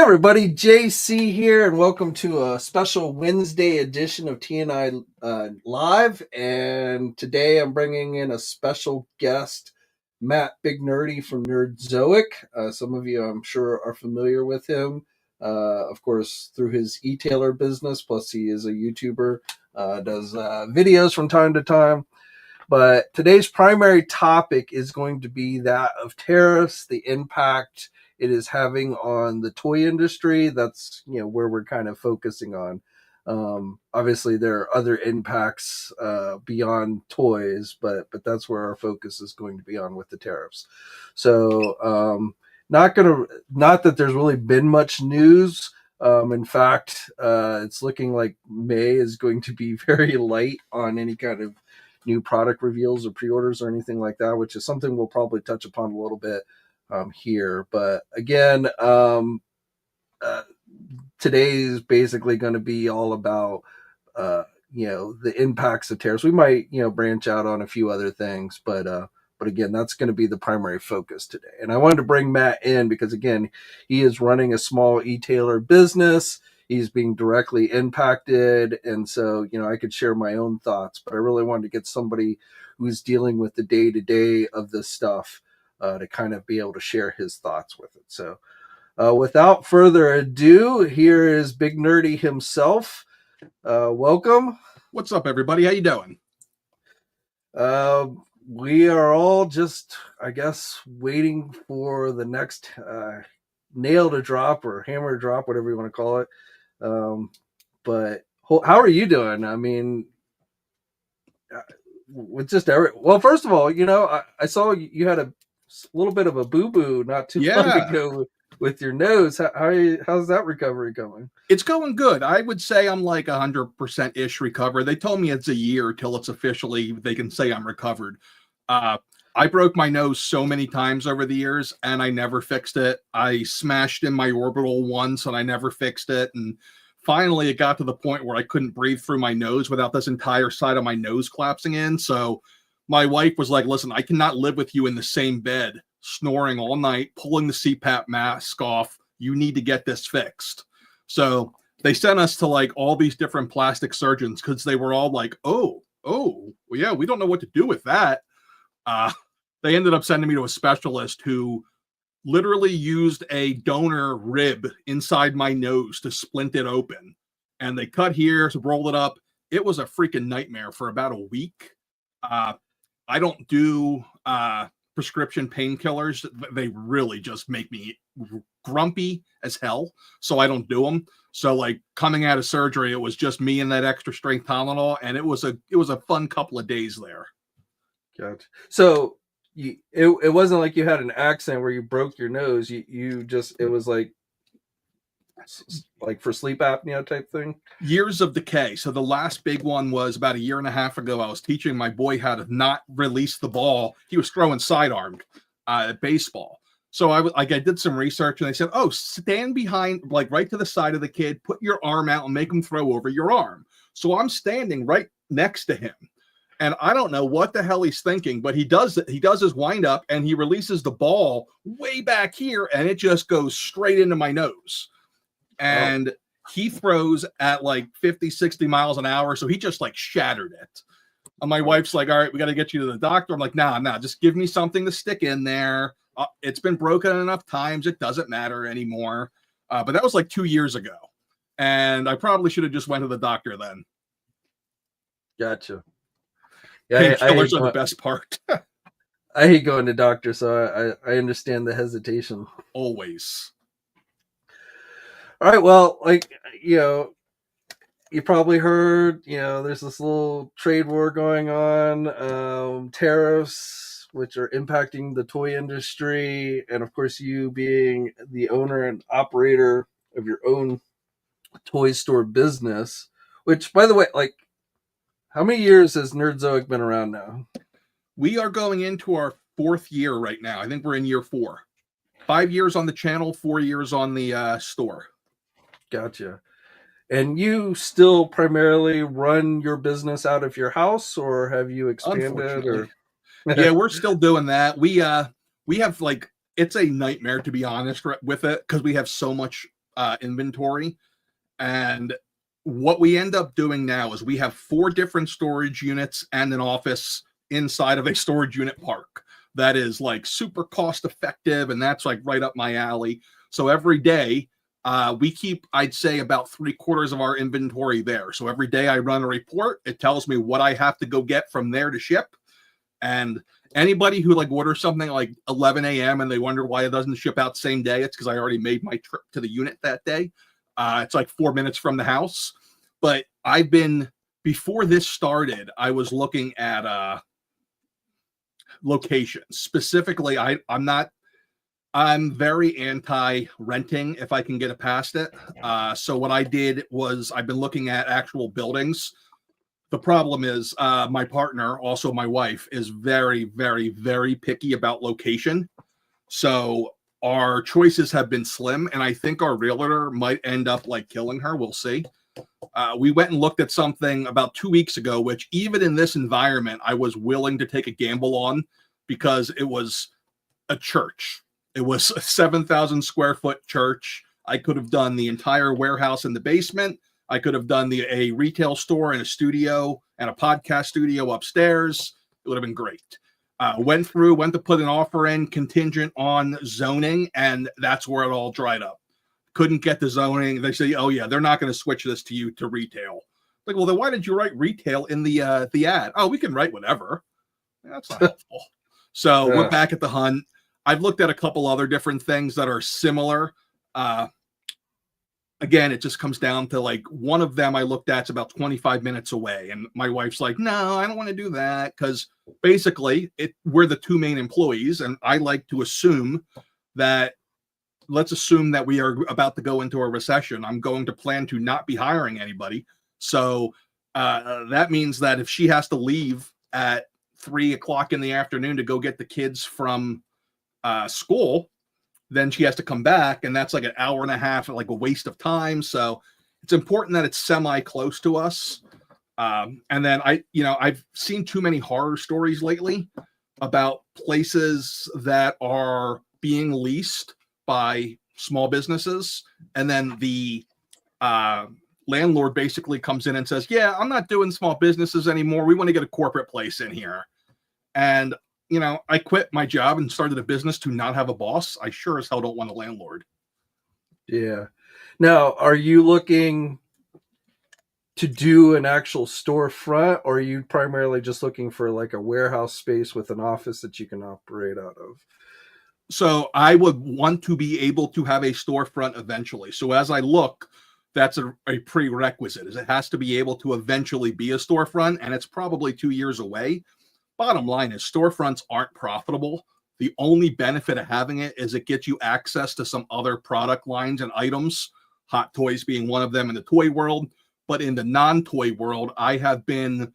everybody, JC here, and welcome to a special Wednesday edition of TNI Live. And today I'm bringing in a special guest, Matt Big Nerdy from Nerdzoic. Some of you, I'm sure, are familiar with him, of course, through his e-tailer business. Plus, he is a YouTuber, does videos from time to time. But today's primary topic is going to be that of tariffs, the impact it is having on the toy industry. That's where we're kind of focusing on. Obviously, there are other impacts beyond toys, but that's where our focus is going to be on with the tariffs. So, not that there's really been much news. In fact, it's looking like May is going to be very light on any kind of new product reveals or pre-orders or anything like that, which is something we'll probably touch upon a little bit here. But again, today is basically going to be all about the impacts of tariffs. We might branch out on a few other things, but again, that's going to be the primary focus today. And I wanted to bring Matt in because again, he is running a small e-tailer business. He's being directly impacted. And so, I could share my own thoughts, but I really wanted to get somebody who's dealing with the day-to-day of this stuff to kind of be able to share his thoughts with it. So without further ado, here is Big Nerdy himself. Welcome. What's up, everybody? How you doing? We are all just, I guess, waiting for the next nail to drop or hammer to drop, whatever you want to call it. But how are you doing? I mean, with just well, first of all, I saw you had a little bit of a boo-boo not too long ago with your nose. How's that recovery going? It's going good. I would say I'm like 100% ish recovered. They told me it's a year till it's officially, they can say I'm recovered. I broke my nose so many times over the years and I never fixed it. I smashed in my orbital once and I never fixed it. And finally it got to the point where I couldn't breathe through my nose without this entire side of my nose collapsing in. So my wife was like, listen, I cannot live with you in the same bed, snoring all night, pulling the CPAP mask off. You need to get this fixed. So they sent us to like all these different plastic surgeons because they were all like, oh, well, yeah, we don't know what to do with that. They ended up sending me to a specialist who literally used a donor rib inside my nose to splint it open. And they cut here, rolled it up. It was a freaking nightmare for about a week. I don't do prescription painkillers. They really just make me grumpy as hell. So I don't do them. So like coming out of surgery, it was just me and that extra strength Tylenol. And it was a fun couple of days there. Gotcha. So it wasn't like you had an accident where you broke your nose. It was like for sleep apnea type thing. Years of decay. So the last big one was about a year and a half ago. I was teaching my boy how to not release the ball. He was throwing sidearm at baseball. So I did some research and they said, oh, stand behind, like right to the side of the kid, put your arm out and make him throw over your arm. So I'm standing right next to him. And I don't know what the hell he's thinking, but he does his wind up and he releases the ball way back here and it just goes straight into my nose. And he throws at like 50, 60 miles an hour. So he just like shattered it. And my wife's like, all right, we got to get you to the doctor. I'm like, nah, just give me something to stick in there. It's been broken enough times. It doesn't matter anymore. But that was like 2 years ago. And I probably should have just went to the doctor then. Gotcha. Yeah, painkillers are the best part. I hate going to doctors, so I understand the hesitation. Always. All right, well, you probably heard, there's this little trade war going on, tariffs, which are impacting the toy industry. And of course, you being the owner and operator of your own toy store business, which, by the way, how many years has Nerdzoic been around now? We are going into our 4th year right now. I think we're in year 4. 5 years on the channel, 4 years on the store. Gotcha. And you still primarily run your business out of your house, or have you expanded? Or yeah, we're still doing that. We have like, it's a nightmare to be honest with it because we have so much inventory. And what we end up doing now is we have 4 different storage units and an office inside of a storage unit park that is like super cost effective, and that's like right up my alley. So every day we keep, I'd say, about 3/4 of our inventory there. So every day I run a report. It tells me what I have to go get from there to ship. And anybody who like orders something like 11 a.m. and they wonder why it doesn't ship out same day, it's because I already made my trip to the unit that day. It's like 4 minutes from the house. But before this started, I was looking at locations. Specifically, I'm very anti-renting if I can get it past it. So what I did was I've been looking at actual buildings. The problem is my partner, also my wife, is very, very, very picky about location. So our choices have been slim, and I think our realtor might end up like killing her. We'll see. We went and looked at something about 2 weeks ago, which even in this environment, I was willing to take a gamble on because it was a church. It was a 7,000 square foot church. I could have done the entire warehouse in the basement. I could have done a retail store and a studio and a podcast studio upstairs. It would have been great. Went to put an offer in contingent on zoning, and that's where it all dried up. Couldn't get the zoning. They say, oh yeah, they're not going to switch this to you to retail. Like, well, then why did you write retail in the ad? Oh, we can write whatever. That's not helpful. So we're back at the hunt. I've looked at a couple other different things that are similar. Again, it just comes down to like one of them I looked at is about 25 minutes away. And my wife's like, no, I don't want to do that. Because basically we're the 2 main employees. And I like to assume that, let's assume that we are about to go into a recession. I'm going to plan to not be hiring anybody. So that means that if she has to leave at 3:00 in the afternoon to go get the kids from school, then she has to come back, and that's like an hour and a half, like a waste of time. So it's important that it's semi close to us. And then I've seen too many horror stories lately about places that are being leased by small businesses, and then the landlord basically comes in and says, yeah, I'm not doing small businesses anymore. We want to get a corporate place in here. And I quit my job and started a business to not have a boss. I sure as hell don't want a landlord. Yeah. Now, are you looking to do an actual storefront, or are you primarily just looking for like a warehouse space with an office that you can operate out of? So I would want to be able to have a storefront eventually. So as I look, that's a prerequisite, is it has to be able to eventually be a storefront, and it's probably 2 years away. Bottom line is storefronts aren't profitable. The only benefit of having it is it gets you access to some other product lines and items, hot toys being one of them in the toy world. But in the non-toy world, I have been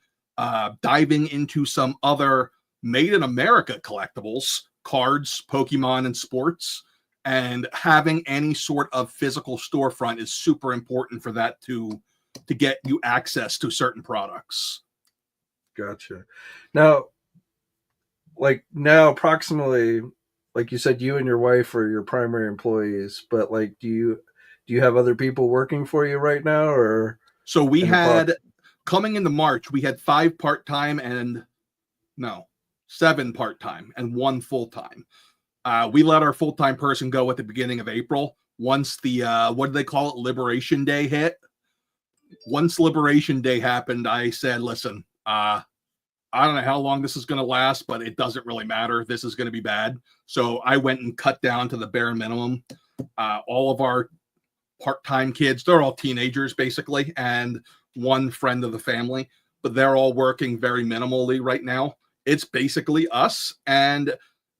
diving into some other made in America collectibles, cards, Pokemon, and sports. And having any sort of physical storefront is super important for that to get you access to certain products. Gotcha. Now approximately, like you said, you and your wife are your primary employees, but like, do you have other people working for you right now, or? So we had, coming into March, we had 5 part-time and 7 part-time and 1 full-time. We let our full-time person go at the beginning of April. Once the, what do they call it? Liberation Day hit. Once Liberation Day happened, I said, listen, I don't know how long this is going to last, but it doesn't really matter. This is going to be bad. So I went and cut down to the bare minimum. All of our part-time kids, they're all teenagers basically, and 1 friend of the family, but they're all working very minimally right now. It's basically us. And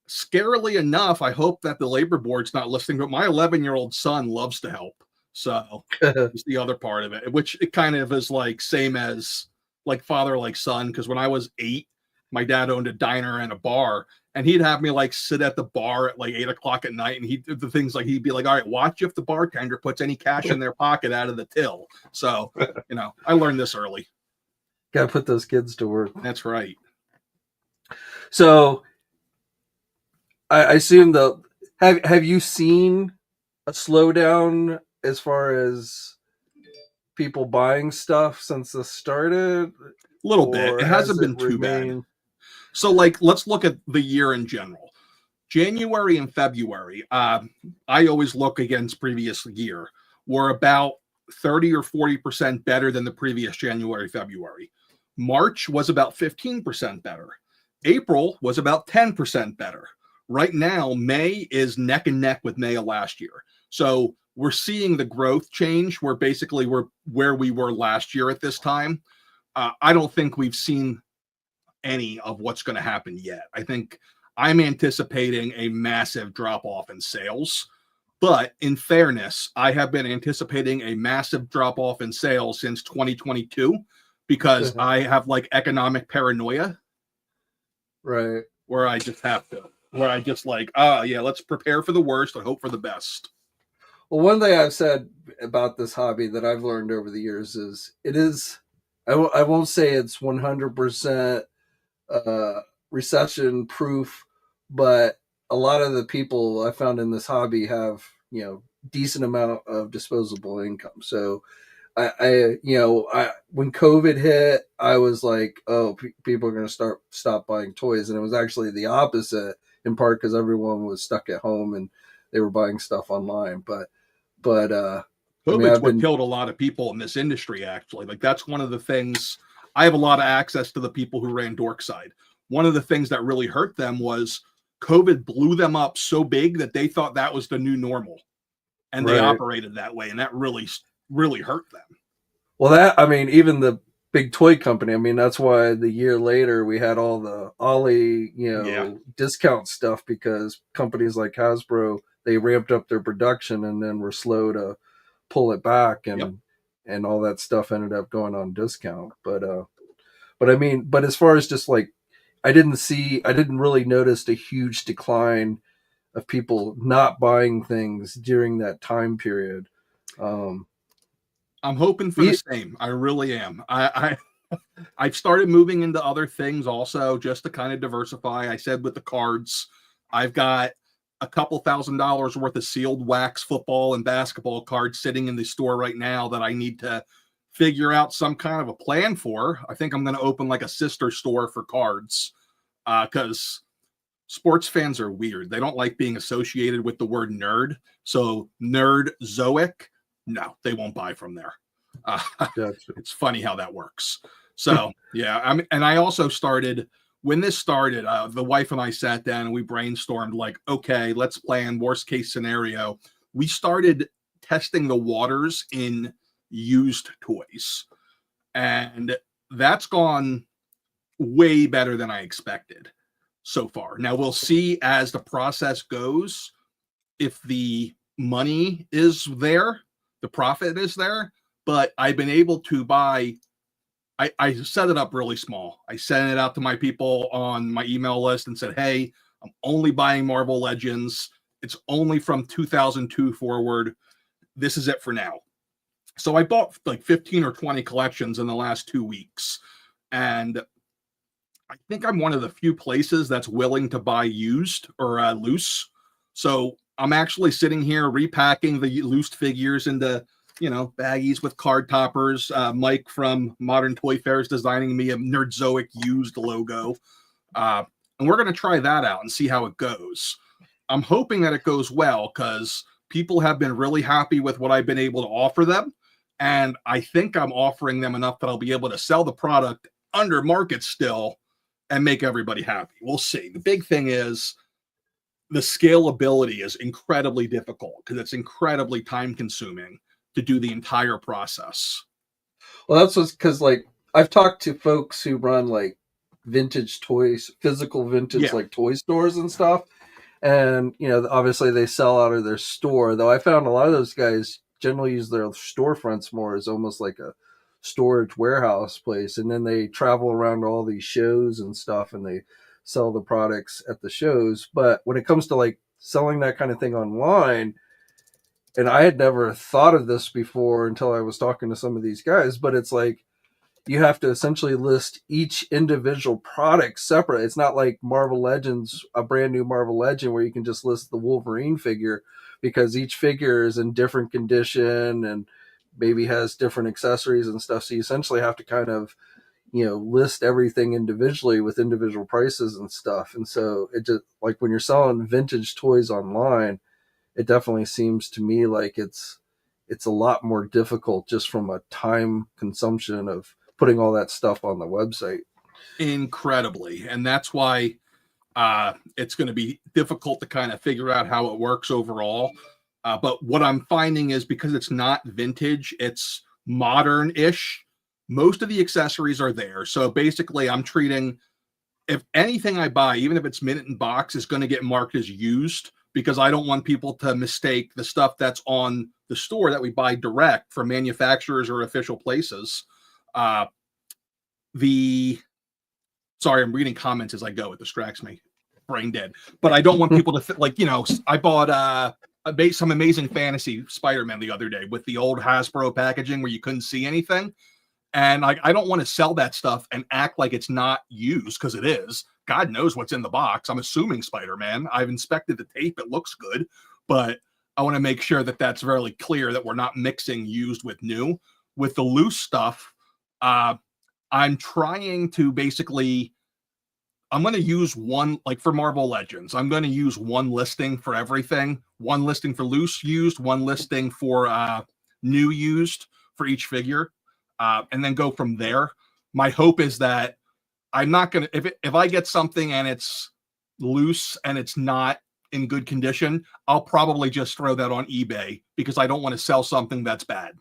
scarily enough, I hope that the labor board's not listening, but my 11-year-old son loves to help. So it's the other part of it, which it kind of is like same as like father, like son. Because when I was 8, my dad owned a diner and a bar, and he'd have me like sit at the bar at like 8:00 at night. And he'd be like, all right, watch if the bartender puts any cash in their pocket out of the till. So, I learned this early. Got to put those kids to work. That's right. So I assume have you seen a slowdown as far as people buying stuff since this started? A little bit. Or It has hasn't it been too bad. remained? So, like, let's look at the year in general. January and February, I always look against previous year, were about 30 or 40% better than the previous January, February. March was about 15% better. April was about 10% better. Right now, May is neck and neck with May of last year. So we're seeing the growth change where basically we're where we were last year at this time. I don't think we've seen any of what's going to happen yet. I think I'm anticipating a massive drop off in sales. But in fairness, I have been anticipating a massive drop off in sales since 2022 because I have like economic paranoia. Right. Where I just have to, where I just like, oh, yeah, let's prepare for the worst and hope for the best. Well, one thing I've said about this hobby that I've learned over the years is it is, I won't say it's 100% recession proof, but a lot of the people I found in this hobby have, decent amount of disposable income. So when COVID hit, I was like, oh, people are going to stop buying toys. And it was actually the opposite, in part because everyone was stuck at home and they were buying stuff online. But COVID's what killed a lot of people in this industry, actually. Like, that's one of the things. I have a lot of access to the people who ran Dorkside. One of the things that really hurt them was COVID blew them up so big that they thought that was the new normal. And they operated that way. And that really, really hurt them. Well, even the big toy company, that's why the year later we had all the Ollie, discount stuff, because companies like Hasbro, they ramped up their production and then were slow to pull it back, and all that stuff ended up going on discount. But as far as just like, I didn't really notice a huge decline of people not buying things during that time period. I'm hoping for the same. I really am. I've started moving into other things also, just to kind of diversify. I said with the cards, I've got a couple $1,000s worth of sealed wax football and basketball cards sitting in the store right now that I need to figure out some kind of a plan for. I think I'm going to open like a sister store for cards, because sports fans are weird. They don't like being associated with the word nerd. So Nerdzoic, no, they won't buy from there. It's funny how that works. So yeah, and I also started, when this started, the wife and I sat down and we brainstormed like, okay, let's plan worst case scenario. We started testing the waters in used toys, and that's gone way better than I expected so far. Now we'll see as the process goes, if the money is there, the profit is there, but I've been able to buy, I set it up really small. I sent it out to my people on my email list and said, hey, I'm only buying Marvel Legends. It's only from 2002 forward. This is it for now. So I bought like 15 or 20 collections in the last 2 weeks. And I think I'm one of the few places that's willing to buy used or loose. So I'm actually sitting here repacking the loose figures into, baggies with card toppers. Mike from Modern Toy Fair is designing me a Nerdzoic used logo. And we're going to try that out and see how it goes. I'm hoping that it goes well, because people have been really happy with what I've been able to offer them. And I think I'm offering them enough that I'll be able to sell the product under market still and make everybody happy. We'll see. The big thing is the scalability is incredibly difficult because it's incredibly time consuming to do the entire process. Well, that's what's because like I've talked to folks who run like vintage toys, physical vintage like toy stores and stuff. And, obviously they sell out of their store, though I found a lot of those guys generally use their storefronts more as almost like a storage warehouse place. And then they travel around to all these shows and stuff and they sell the products at the shows. But when it comes to like selling that kind of thing online, and I had never thought of this before until I was talking to some of these guys, but it's like you have to essentially list each individual product separate. It's not like Marvel Legends, a brand new Marvel Legend, where you can just list the Wolverine figure, because each figure is in different condition and maybe has different accessories and stuff. So you essentially have to kind of, list everything individually with individual prices and stuff. And so it just, like, when you're selling vintage toys online, it definitely seems to me like it's a lot more difficult just from a time consumption of putting all that stuff on the website. Incredibly. And that's why it's going to be difficult to kind of figure out how it works overall. But what I'm finding is, because it's not vintage, it's modern-ish, most of the accessories are there. So basically, I'm treating, if anything I buy, even if it's minute in box, is going to get marked as used, because I don't want people to mistake the stuff that's on the store that we buy direct from manufacturers or official places. Sorry, I'm reading comments as I go. It distracts me. Brain dead. But I don't want people to I bought some Amazing Fantasy Spider-Man the other day with the old Hasbro packaging where you couldn't see anything. And I don't want to sell that stuff and act like it's not used, because it is. God knows what's in the box. I'm assuming Spider-Man. I've inspected the tape. It looks good. But I want to make sure that that's very clear, that we're not mixing used with new. With the loose stuff, I'm trying to I'm going to use one, like for Marvel Legends, I'm going to use one listing for everything. One listing for loose used, one listing for new used for each figure, and then go from there. My hope is that I'm not going to, if I get something and it's loose and it's not in good condition, I'll probably just throw that on eBay, because I don't want to sell something that's bad.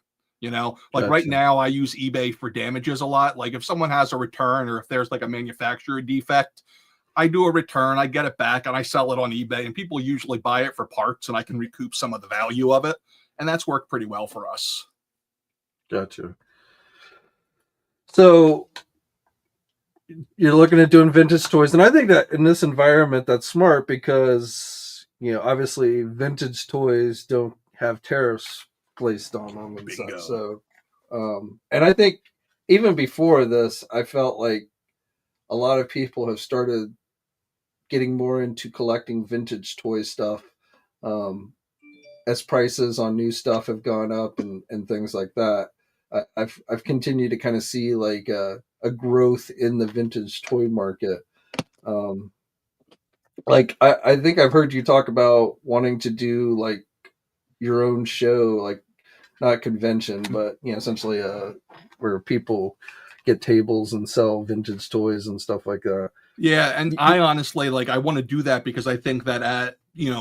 Like right now I use eBay for damages a lot. Like if someone has a return, or if there's like a manufacturer defect, I do a return, I get it back, and I sell it on eBay, and people usually buy it for parts, and I can recoup some of the value of it. And that's worked pretty well for us. Gotcha. So you're looking at doing vintage toys, and I think that in this environment that's smart, because obviously vintage toys don't have tariffs placed on them and Bingo. such. So and I think even before this, I felt like a lot of people have started getting more into collecting vintage toy stuff, as prices on new stuff have gone up and things like that. I've continued to kind of see like a growth in the vintage toy market. Like I think I've heard you talk about wanting to do like your own show, like not convention, but essentially where people get tables and sell vintage toys and stuff like that. Yeah, and I honestly I want to do that, because I think that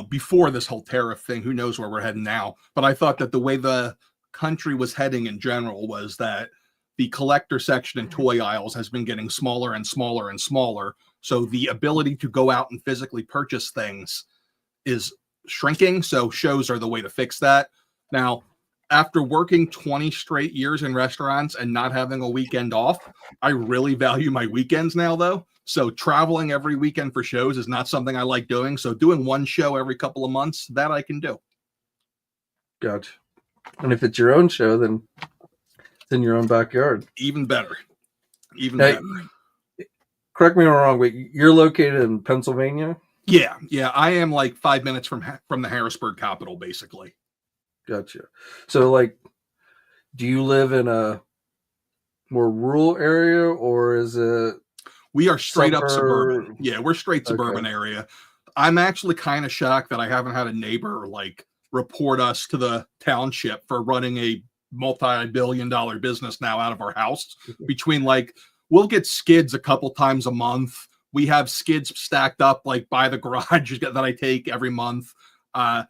before this whole tariff thing, who knows where we're heading now, but I thought that the way the country was heading in general was that the collector section and toy aisles has been getting smaller and smaller and smaller. So the ability to go out and physically purchase things is shrinking. So shows are the way to fix that. Now, after working 20 straight years in restaurants and not having a weekend off, I really value my weekends now, though. So traveling every weekend for shows is not something I like doing. So doing one show every couple of months, that I can do. Gotcha. And if it's your own show, then it's in your own backyard. Even better. Even better. Correct me if I'm wrong, but you're located in Pennsylvania? Yeah. I am like 5 minutes from the Harrisburg capital, basically. Gotcha. So, do you live in a more rural area, or is it? We are straight up suburban. Yeah, we're straight suburban area. I'm actually kind of shocked that I haven't had a neighbor report us to the township for running a multi-billion-dollar business now out of our house. Between we'll get skids a couple times a month. We have skids stacked up by the garage that I take every month. Our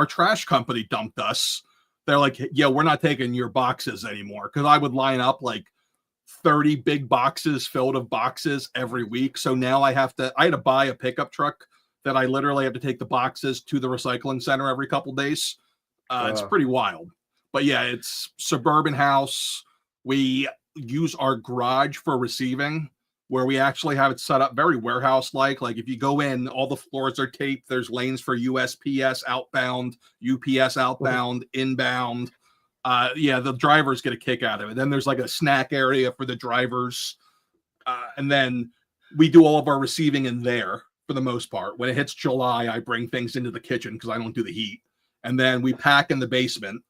trash company dumped us. They're like, yeah, we're not taking your boxes anymore. Because I would line up 30 big boxes filled of boxes every week. So now I had to buy a pickup truck that I literally have to take the boxes to the recycling center every couple days. It's pretty wild. But yeah, it's suburban house. We use our garage for receiving, where we actually have it set up very warehouse-like. Like if you go in, all the floors are taped. There's lanes for USPS outbound, UPS outbound, inbound. The drivers get a kick out of it. Then there's a snack area for the drivers. And then we do all of our receiving in there for the most part. When it hits July, I bring things into the kitchen because I don't do the heat. And then we pack in the basement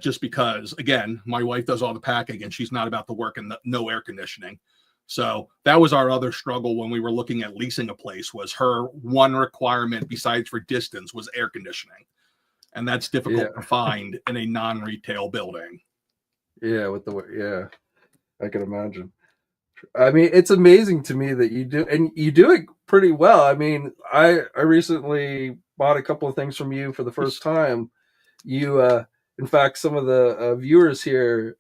just because, again, my wife does all the packing and she's not about to work in no air conditioning. So that was our other struggle when we were looking at leasing a place, was her one requirement besides for distance was air conditioning. And that's difficult to find in a non-retail building. Yeah, I can imagine. I mean, it's amazing to me that you do, and you do it pretty well. I mean, I recently bought a couple of things from you for the first time. You, in fact, some of the viewers here,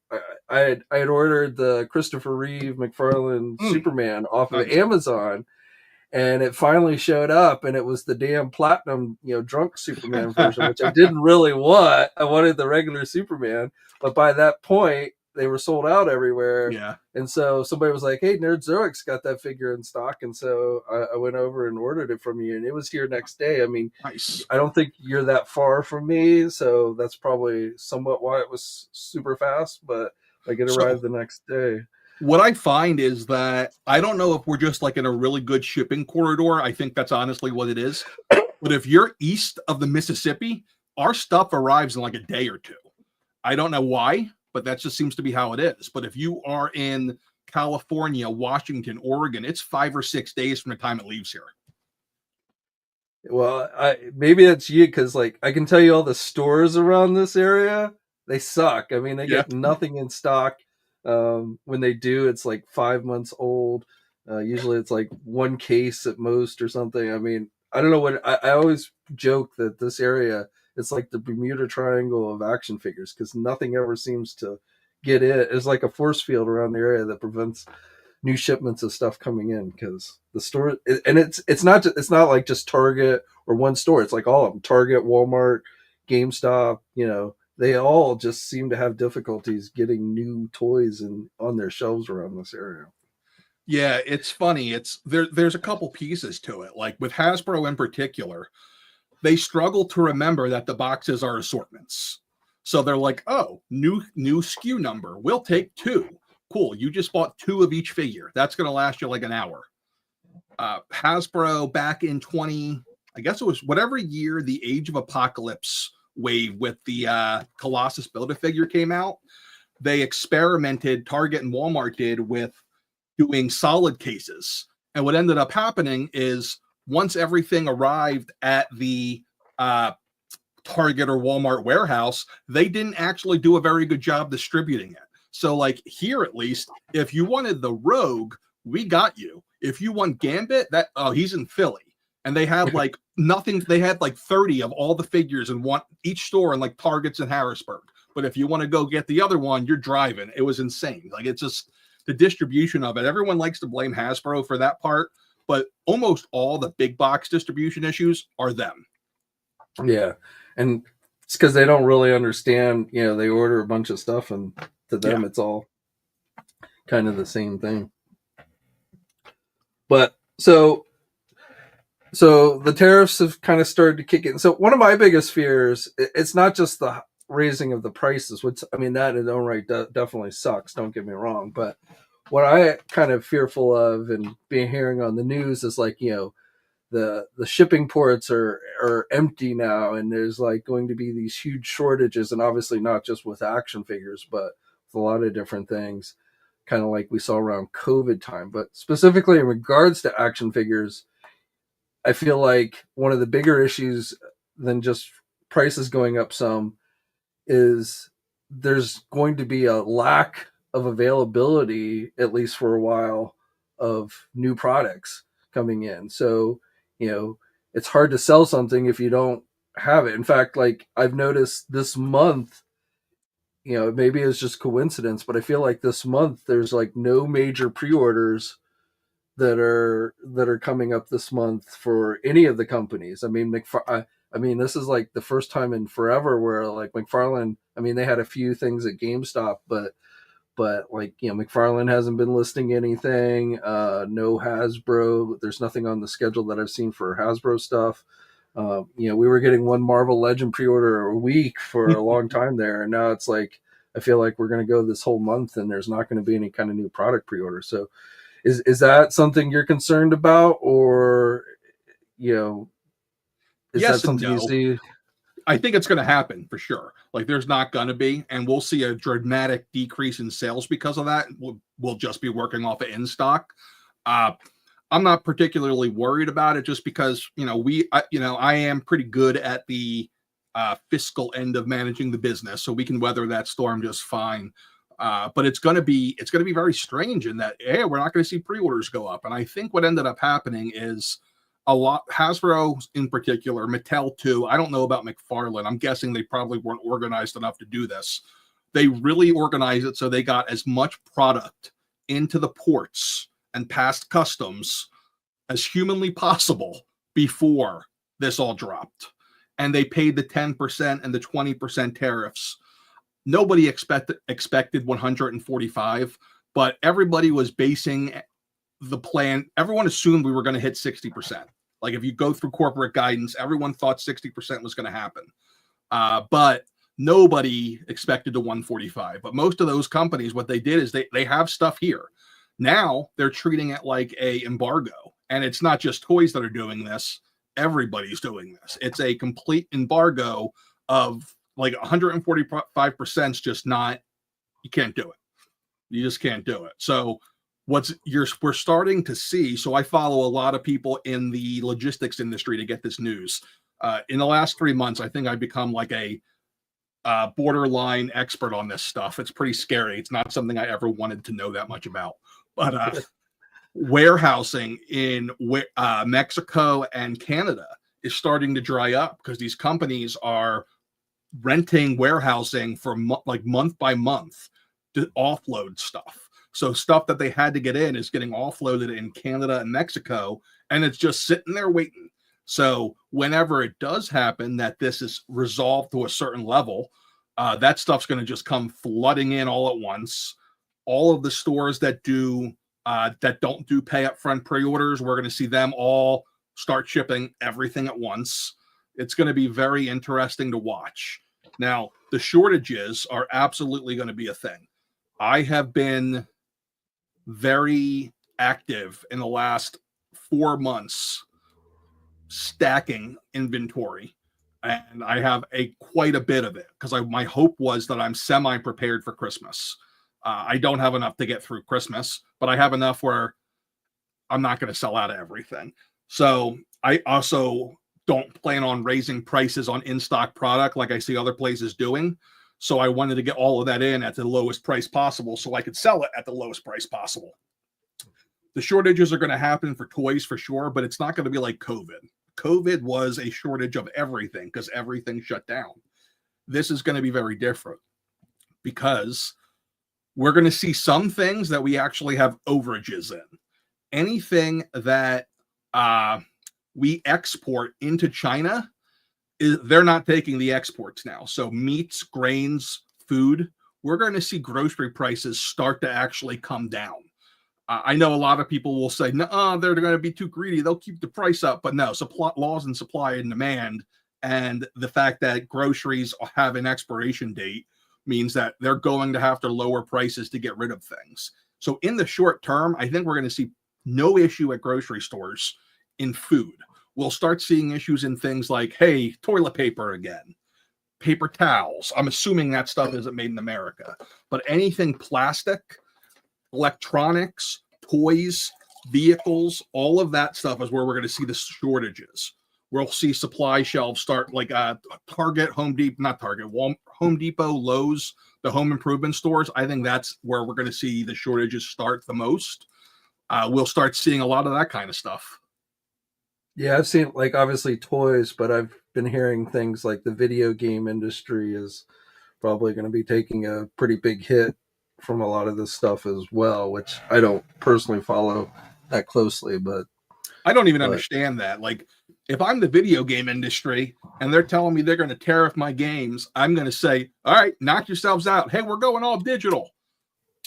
I had ordered the Christopher Reeve McFarlane Superman off of Amazon, and it finally showed up, and it was the damn platinum, drunk Superman version, which I didn't really want. I wanted the regular Superman, but by that point, they were sold out everywhere. Yeah. And so somebody was like, "Hey, Nerdzoic's got that figure in stock," and so I went over and ordered it from you, and it was here next day. I mean, nice. I don't think you're that far from me, so that's probably somewhat why it was super fast. But like, it arrived the next day. What I find is that I don't know if we're just like in a really good shipping corridor. I think that's honestly what it is. But if you're east of the Mississippi, our stuff arrives in like a day or two. I don't know why, but that just seems to be how it is. But if you are in California, Washington, Oregon, it's 5 or 6 days from the time it leaves here. Well, maybe that's you, because like I can tell you all the stores around this area, they suck. I mean, they get nothing in stock. When they do, it's like 5 months old. Usually it's like one case at most or something. I mean, I don't know what I always joke that this area, it's like the Bermuda Triangle of action figures, because nothing ever seems to get in. It's like a force field around the area that prevents new shipments of stuff coming in, because the store, and it's not like just Target or one store. It's like all of them: Target, Walmart, GameStop. They all just seem to have difficulties getting new toys on their shelves around this area. Yeah, it's funny. There's a couple pieces to it. Like with Hasbro in particular, they struggle to remember that the boxes are assortments. So they're like, "Oh, new SKU number. We'll take 2. Cool. You just bought 2 of each figure. That's going to last you like an hour." Hasbro back in I guess it was whatever year the Age of Apocalypse wave with the Colossus Build-A-Figure came out, they experimented, Target and Walmart did, with doing solid cases. And what ended up happening is once everything arrived at the Target or Walmart warehouse, they didn't actually do a very good job distributing it. So like here, at least, if you wanted the Rogue, we got you. If you want Gambit, he's in Philly. And they had like nothing. They had like 30 of all the figures in each store in like Targets in Harrisburg. But if you want to go get the other one, you're driving. It was insane. Like, it's just the distribution of it. Everyone likes to blame Hasbro for that part, but almost all the big box distribution issues are them. Yeah. And it's because they don't really understand, they order a bunch of stuff, and to them, it's all kind of the same thing. But so the tariffs have kind of started to kick in. So one of my biggest fears, it's not just the raising of the prices, which, I mean, that in its own right definitely sucks. Don't get me wrong. But what I kind of fearful of and being hearing on the news is like, the shipping ports are empty now, and there's like going to be these huge shortages, and obviously not just with action figures, but with a lot of different things, kind of like we saw around COVID time. But specifically in regards to action figures, I feel like one of the bigger issues than just prices going up some is there's going to be a lack of availability, at least for a while, of new products coming in. So, it's hard to sell something if you don't have it. In fact, like I've noticed this month, maybe it's just coincidence, but I feel like this month there's like no major pre-orders that are coming up this month for any of the companies. I mean, this is like the first time in forever where like McFarlane, I mean, they had a few things at GameStop, but like, McFarlane hasn't been listing anything. No Hasbro. There's nothing on the schedule that I've seen for Hasbro stuff. We were getting one Marvel Legend pre-order a week for a long time there, and now it's like I feel like we're going to go this whole month and there's not going to be any kind of new product pre-order. So is that something you're concerned about, or is yes that something you see? I think it's going to happen for sure. Like there's not going to be, and we'll see a dramatic decrease in sales because of that. We'll just be working off of in stock. I'm not particularly worried about it just because, I am pretty good at the fiscal end of managing the business, so we can weather that storm just fine. But it's going to be very strange in that, we're not going to see pre-orders go up. And I think what ended up happening is a lot, Hasbro in particular, Mattel too. I don't know about McFarlane. I'm guessing they probably weren't organized enough to do this. They really organized it so they got as much product into the ports and past customs as humanly possible before this all dropped. And they paid the 10% and the 20% tariffs. Nobody expected 145, but everybody was basing the plan. Everyone assumed we were going to hit 60%. Like if you go through corporate guidance, everyone thought 60% was going to happen. But nobody expected the 145. But most of those companies, what they did is they have stuff here. Now they're treating it like a embargo. And it's not just toys that are doing this. Everybody's doing this. It's a complete embargo of like 145% is just not, you can't do it. You just can't do it. So we're starting to see, so I follow a lot of people in the logistics industry to get this news. In the last 3 months, I think I've become like a borderline expert on this stuff. It's pretty scary. It's not something I ever wanted to know that much about. But warehousing in Mexico and Canada is starting to dry up because these companies are renting warehousing for month by month to offload stuff. So stuff that they had to get in is getting offloaded in Canada and Mexico, and it's just sitting there waiting. So whenever it does happen that this is resolved to a certain level, that stuff's going to just come flooding in all at once. All of the stores that don't do pay up front pre-orders, we're going to see them all start shipping everything at once. It's going to be very interesting to watch. Now, the shortages are absolutely going to be a thing. I have been very active in the last 4 months stacking inventory, and I have quite a bit of it because my hope was that I'm semi-prepared for Christmas. I don't have enough to get through Christmas, but I have enough where I'm not going to sell out of everything. So I also don't plan on raising prices on in-stock product like I see other places doing. So I wanted to get all of that in at the lowest price possible so I could sell it at the lowest price possible. The shortages are going to happen for toys for sure, but it's not going to be like COVID. COVID was a shortage of everything because everything shut down. This is going to be very different because we're going to see some things that we actually have overages in. Anything that we export into China, they're not taking the exports now. So meats, grains, food, we're going to see grocery prices start to actually come down. I know a lot of people will say, no, they're going to be too greedy. They'll keep the price up. But no, laws and supply and demand, and the fact that groceries have an expiration date means that they're going to have to lower prices to get rid of things. So in the short term, I think we're going to see no issue at grocery stores in food. We'll start seeing issues in things like, hey, toilet paper again, paper towels. I'm assuming that stuff isn't made in America. But anything plastic, electronics, toys, vehicles, all of that stuff is where we're going to see the shortages. We'll see supply shelves start like Target, Home Depot, Lowe's, the home improvement stores. I think that's where we're going to see the shortages start the most. We'll start seeing a lot of that kind of stuff. Yeah, I've seen like obviously toys, but I've been hearing things like the video game industry is probably going to be taking a pretty big hit from a lot of this stuff as well, which I don't personally follow that closely, but I don't even understand that. Like, if I'm the video game industry and they're telling me they're going to tariff my games, I'm going to say, all right, knock yourselves out. Hey, we're going all digital.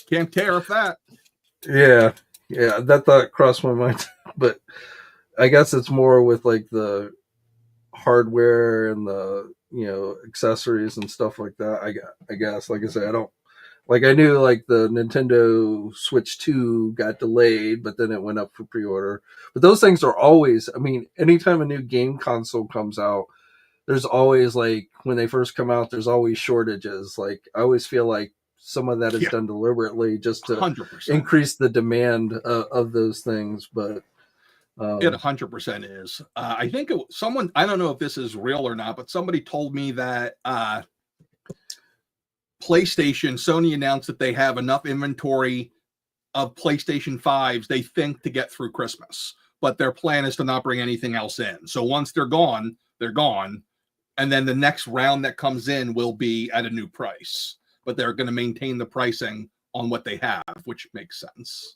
Can't tariff that. Yeah, that thought crossed my mind, but I guess it's more with like the hardware and the accessories and stuff like that. I guess, like I said, I don't like. I knew like the Nintendo Switch 2 got delayed, but then it went up for pre-order. But those things are always. I mean, anytime a new game console comes out, there's always like when they first come out, there's always shortages. Like I always feel like some of that is Yeah, done deliberately just to 100%. increase the demand of those things. But It 100% is. I think someone, I don't know if this is real or not, but somebody told me that Sony announced that they have enough inventory of PlayStation 5s, they think, to get through Christmas. But their plan is to not bring anything else in. So once they're gone, they're gone. And then the next round that comes in will be at a new price. But they're going to maintain the pricing on what they have, which makes sense.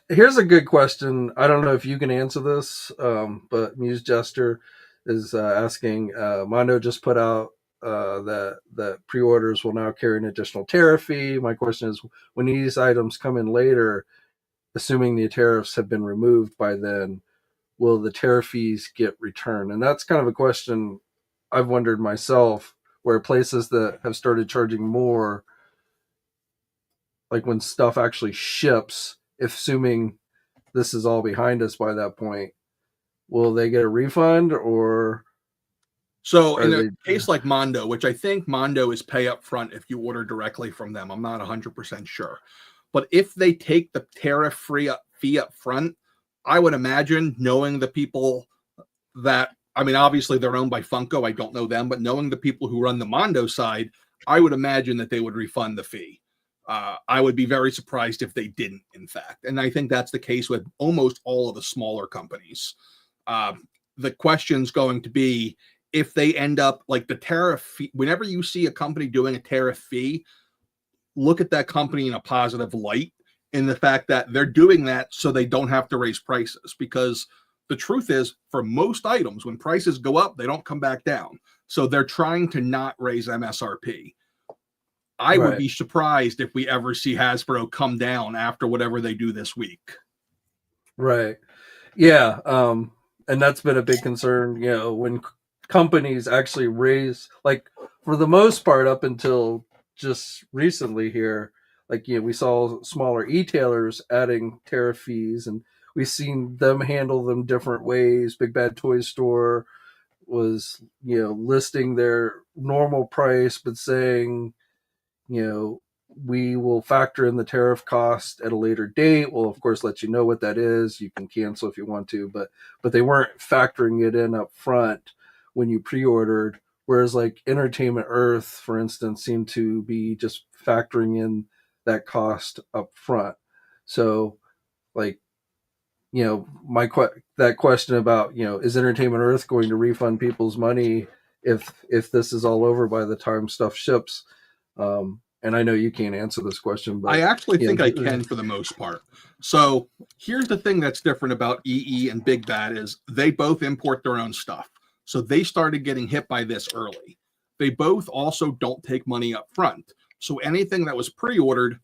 Here's a good question. I don't know if you can answer this, but Muse Jester is asking. Mondo just put out that pre-orders will now carry an additional tariff fee. My question is, when these items come in later, assuming the tariffs have been removed by then, will the tariff fees get returned? And that's kind of a question I've wondered myself, where places that have started charging more, like when stuff actually ships, if assuming this is all behind us by that point, will they get a refund or? So in a case like Mondo, which I think Mondo is pay up front if you order directly from them, I'm not 100% sure. But if they take the tariff free fee up front, I would imagine, knowing the people that, I mean, obviously they're owned by Funko, I don't know them, but knowing the people who run the Mondo side, I would imagine that they would refund the fee. I would be very surprised if they didn't, in fact. And I think that's the case with almost all of the smaller companies. The question's going to be, if they end up like the tariff fee, whenever you see a company doing a tariff fee, look at that company in a positive light, in the fact that they're doing that so they don't have to raise prices. Because the truth is, for most items, when prices go up, they don't come back down. So they're trying to not raise MSRP. I would be surprised if we ever see Hasbro come down after whatever they do this week. Right. Yeah. And that's been a big concern, when companies actually raise, like for the most part, up until just recently here, like, we saw smaller e-tailers adding tariff fees, and we've seen them handle them different ways. Big Bad Toy Store was, listing their normal price, but saying, we will factor in the tariff cost at a later date. We'll of course let you know what that is. You can cancel if you want to, but they weren't factoring it in up front when you pre-ordered. Whereas like Entertainment Earth, for instance, seemed to be just factoring in that cost up front. So like, that question about, is Entertainment Earth going to refund people's money if this is all over by the time stuff ships? And I know you can't answer this question, but I actually think I can for the most part. So here's the thing that's different about EE and Big Bad is they both import their own stuff. So they started getting hit by this early. They both also don't take money up front. So anything that was pre-ordered,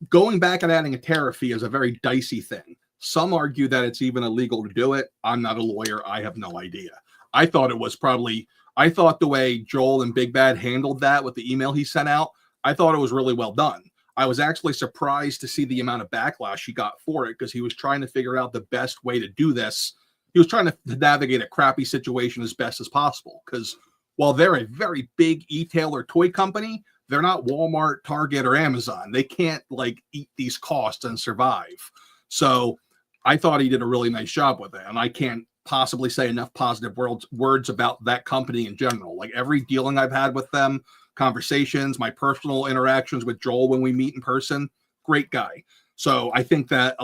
going back and adding a tariff fee is a very dicey thing. Some argue that it's even illegal to do it. I'm not a lawyer. I have no idea. I thought the way Joel and Big Bad handled that with the email he sent out, I thought it was really well done. I was actually surprised to see the amount of backlash he got for it, because he was trying to figure out the best way to do this. He was trying to navigate a crappy situation as best as possible, because while they're a very big e-tailer toy company, they're not Walmart, Target, or Amazon. They can't eat these costs and survive. So I thought he did a really nice job with it, and I can't possibly say enough positive words about that company in general. Like every dealing I've had with them, conversations, my personal interactions with Joel when we meet in person, great guy. So I think that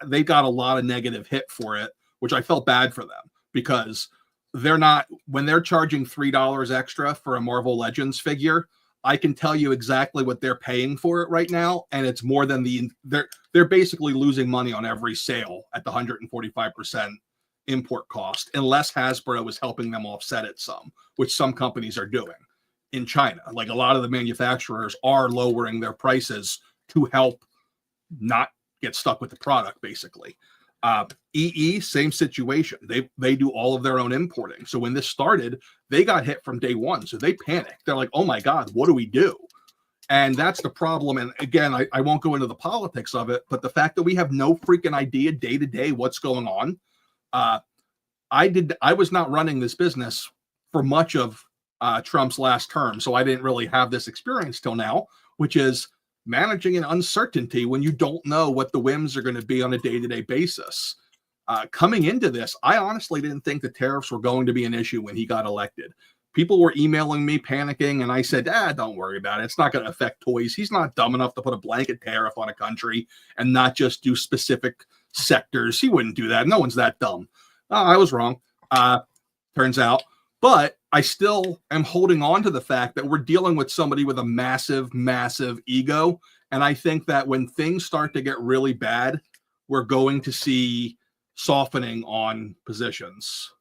they got a lot of negative hit for it, which I felt bad for them, because when they're charging $3 extra for a Marvel Legends figure, I can tell you exactly what they're paying for it right now, and it's more than they're basically losing money on every sale at the 145% import cost, unless Hasbro is helping them offset it some, which some companies are doing in China. Like a lot of the manufacturers are lowering their prices to help not get stuck with the product, basically. EE, same situation. They do all of their own importing. So when this started, they got hit from day one. So they panicked. They're like, oh my God, what do we do? And that's the problem. And again, I won't go into the politics of it, but the fact that we have no freaking idea day to day what's going on. I was not running this business for much of Trump's last term, so I didn't really have this experience till now, which is managing an uncertainty when you don't know what the whims are going to be on a day-to-day basis. Coming into this, I honestly didn't think the tariffs were going to be an issue when he got elected. People were emailing me panicking, and I said, don't worry about it. It's not going to affect toys. He's not dumb enough to put a blanket tariff on a country and not just do specific sectors. He wouldn't do that. No one's that dumb. I was wrong, turns out. But I still am holding on to the fact that we're dealing with somebody with a massive, massive ego. And I think that when things start to get really bad, we're going to see softening on positions.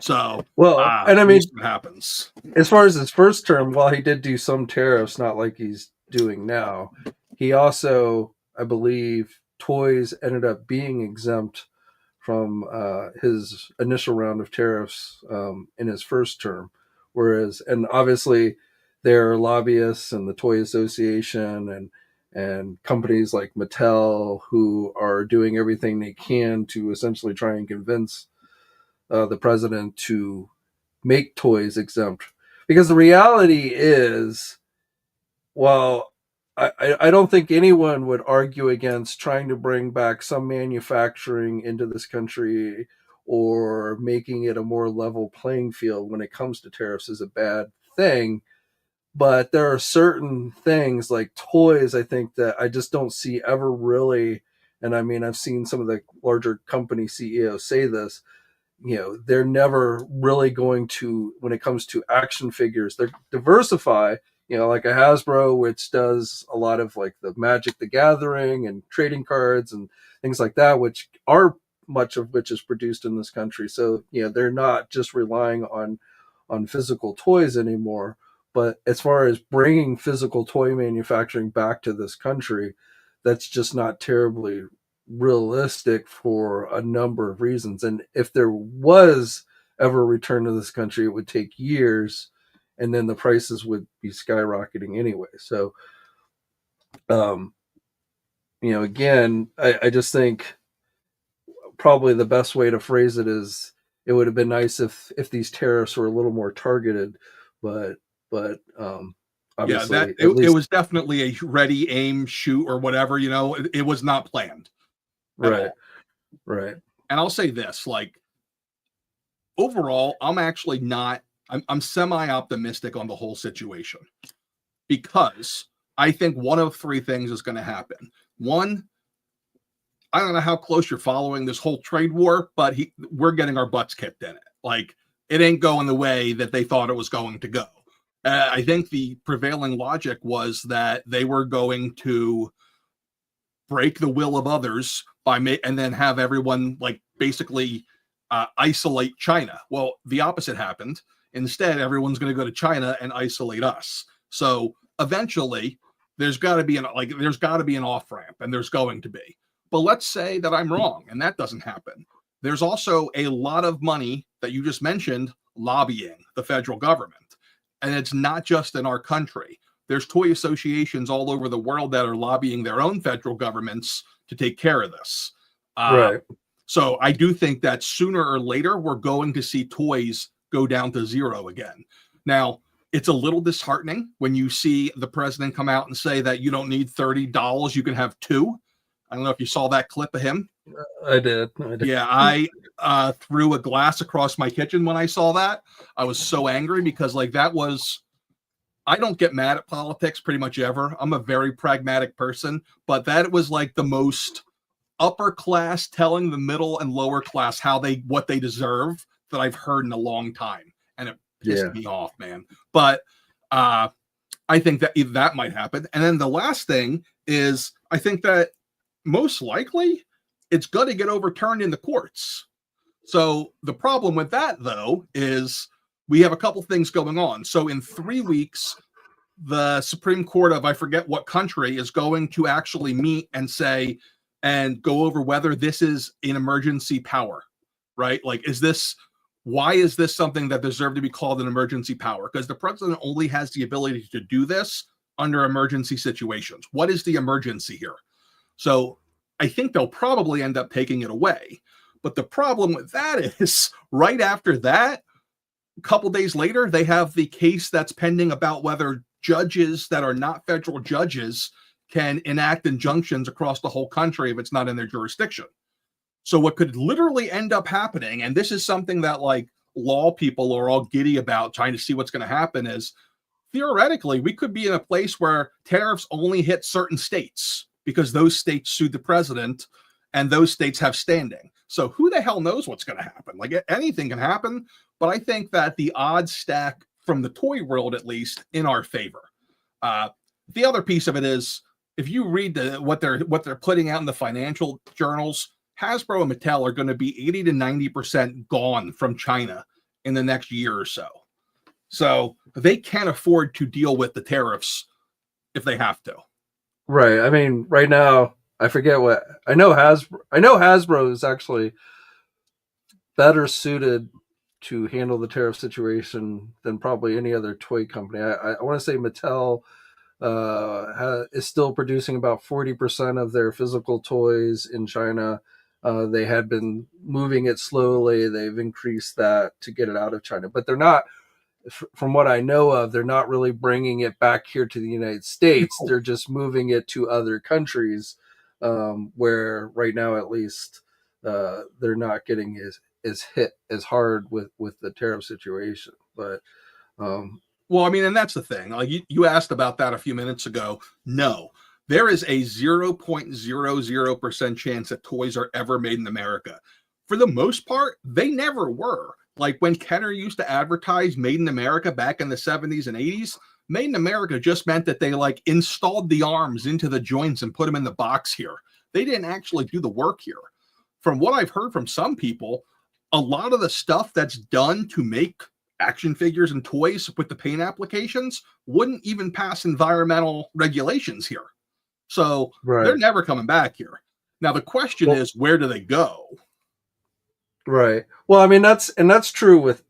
So, and I mean, what happens as far as his first term, while he did do some tariffs, not like he's doing now, he also, I believe, toys ended up being exempt from his initial round of tariffs in his first term. Whereas, and obviously, there are lobbyists and the Toy Association and companies like Mattel who are doing everything they can to essentially try and convince the president to make toys exempt. Because the reality is, well, I don't think anyone would argue against trying to bring back some manufacturing into this country or making it a more level playing field when it comes to tariffs is a bad thing. But there are certain things like toys, I think, that I just don't see ever really. And I mean, I've seen some of the larger company CEOs say this, they're never really going to, when it comes to action figures, they diversify, like a Hasbro, which does a lot of like the Magic the Gathering and trading cards and things like that, which are much of which is produced in this country. So, they're not just relying on physical toys anymore. But as far as bringing physical toy manufacturing back to this country, that's just not terribly realistic for a number of reasons. And if there was ever a return to this country, it would take years, and then the prices would be skyrocketing anyway. So, again, I just think probably the best way to phrase it is it would have been nice if these tariffs were a little more targeted, but obviously, it was definitely a ready, aim, shoot, or whatever. It was not planned. Right. And I'll say this: like, overall, I'm actually not. I'm semi-optimistic on the whole situation because I think one of three things is going to happen. One, I don't know how close you're following this whole trade war, but we're getting our butts kicked in it. Like, it ain't going the way that they thought it was going to go. I think the prevailing logic was that they were going to break the will of others and then have everyone like basically isolate China. Well, the opposite happened. Instead, everyone's going to go to China and isolate us. So eventually, there's got to be an off ramp, and there's going to be. But let's say that I'm wrong, and that doesn't happen. There's also a lot of money that you just mentioned lobbying the federal government. And it's not just in our country. There's toy associations all over the world that are lobbying their own federal governments to take care of this. Right. So I do think that sooner or later, we're going to see toys go down to zero again. Now, it's a little disheartening when you see the president come out and say that you don't need $30, you can have two. I don't know if you saw that clip of him. I did. Yeah, I threw a glass across my kitchen when I saw that. I was so angry because I don't get mad at politics pretty much ever. I'm a very pragmatic person, but that was like the most upper class telling the middle and lower class what they deserve that I've heard in a long time. And it pissed me off, man. But I think that might happen. And then the last thing is I think that most likely it's going to get overturned in the courts. So the problem with that, though, is we have a couple things going on. So in 3 weeks, the Supreme Court of I forget what country is going to actually meet and say and go over whether this is an emergency power, right? Like, why is this something that deserves to be called an emergency power? Because the president only has the ability to do this under emergency situations. What is the emergency here? So I think they'll probably end up taking it away. But the problem with that is right after that, a couple days later, they have the case that's pending about whether judges that are not federal judges can enact injunctions across the whole country if it's not in their jurisdiction. So what could literally end up happening, and this is something that like law people are all giddy about trying to see what's going to happen, is theoretically we could be in a place where tariffs only hit certain states because those states sued the president and those states have standing. So who the hell knows what's going to happen? Like anything can happen, but I think that the odds stack from the toy world, at least, in our favor. The other piece of it is, if you read what they're putting out in the financial journals, Hasbro and Mattel are going to be 80 to 90% gone from China in the next year or so. So they can't afford to deal with the tariffs if they have to. Right. I mean, right now, I forget what I know. Hasbro is actually better suited to handle the tariff situation than probably any other toy company. I want to say Mattel is still producing about 40% of their physical toys in China. They had been moving it slowly. They've increased that to get it out of China, but they're not, from what I know of, they're not really bringing it back here to the United States. They're just moving it to other countries, where right now, at least, they're not getting as hit as hard with the tariff situation. But well, I mean, and that's the thing. Like you asked about that a few minutes ago. No, there is a 0.00% chance that toys are ever made in America. For the most part, they never were. Like when Kenner used to advertise Made in America back in the 70s and 80s, Made in America just meant that they like installed the arms into the joints and put them in the box here. They didn't actually do the work here. From what I've heard from some people, a lot of the stuff that's done to make action figures and toys with the paint applications wouldn't even pass environmental regulations here. So they're never coming back here. Now, the question is, where do they go? Right. Well, I mean, that's true with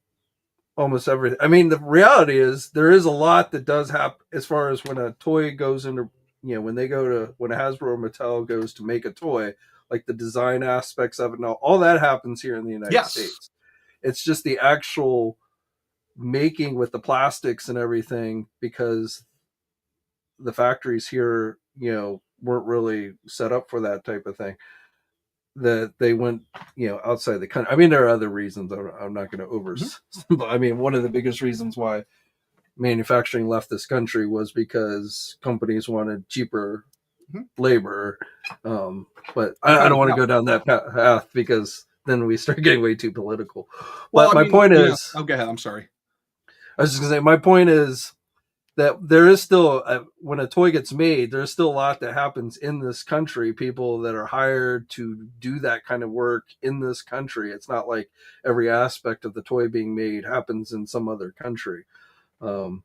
almost everything. I mean, the reality is there is a lot that does happen as far as when a toy goes into, when a Hasbro or Mattel goes to make a toy, like the design aspects of it and all that happens here in the United States. It's just the actual making with the plastics and everything, because the factories here, weren't really set up for that type of thing, that they went, outside the country. I mean, there are other reasons. I'm not going to I mean, one of the biggest reasons why manufacturing left this country was because companies wanted cheaper labor. But I don't want to go down that path, because then we start getting way too political. Well, but my point is, oh, go ahead. I'm sorry. I was just gonna say, my point is that there is still, when a toy gets made, there's still a lot that happens in this country. People that are hired to do that kind of work in this country. It's not like every aspect of the toy being made happens in some other country. So,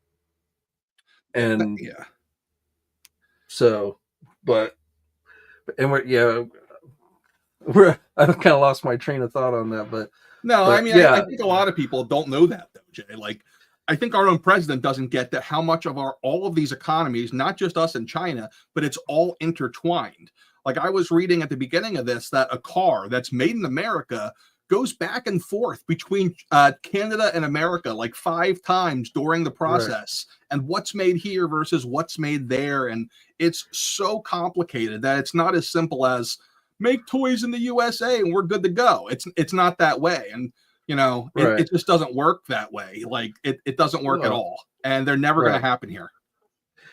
I kind of lost my train of thought on that, but I mean, I think a lot of people don't know that, though, Jay. Like, I think our own president doesn't get that how much of all of these economies, not just us and China, but it's all intertwined. Like I was reading at the beginning of this that a car that's made in America goes back and forth between Canada and America like 5 times during the process, and what's made here versus what's made there. And it's so complicated that it's not as simple as make toys in the USA and we're good to go. It's not that way. And it just doesn't work that way. Like it doesn't work at all. And they're never going to happen here.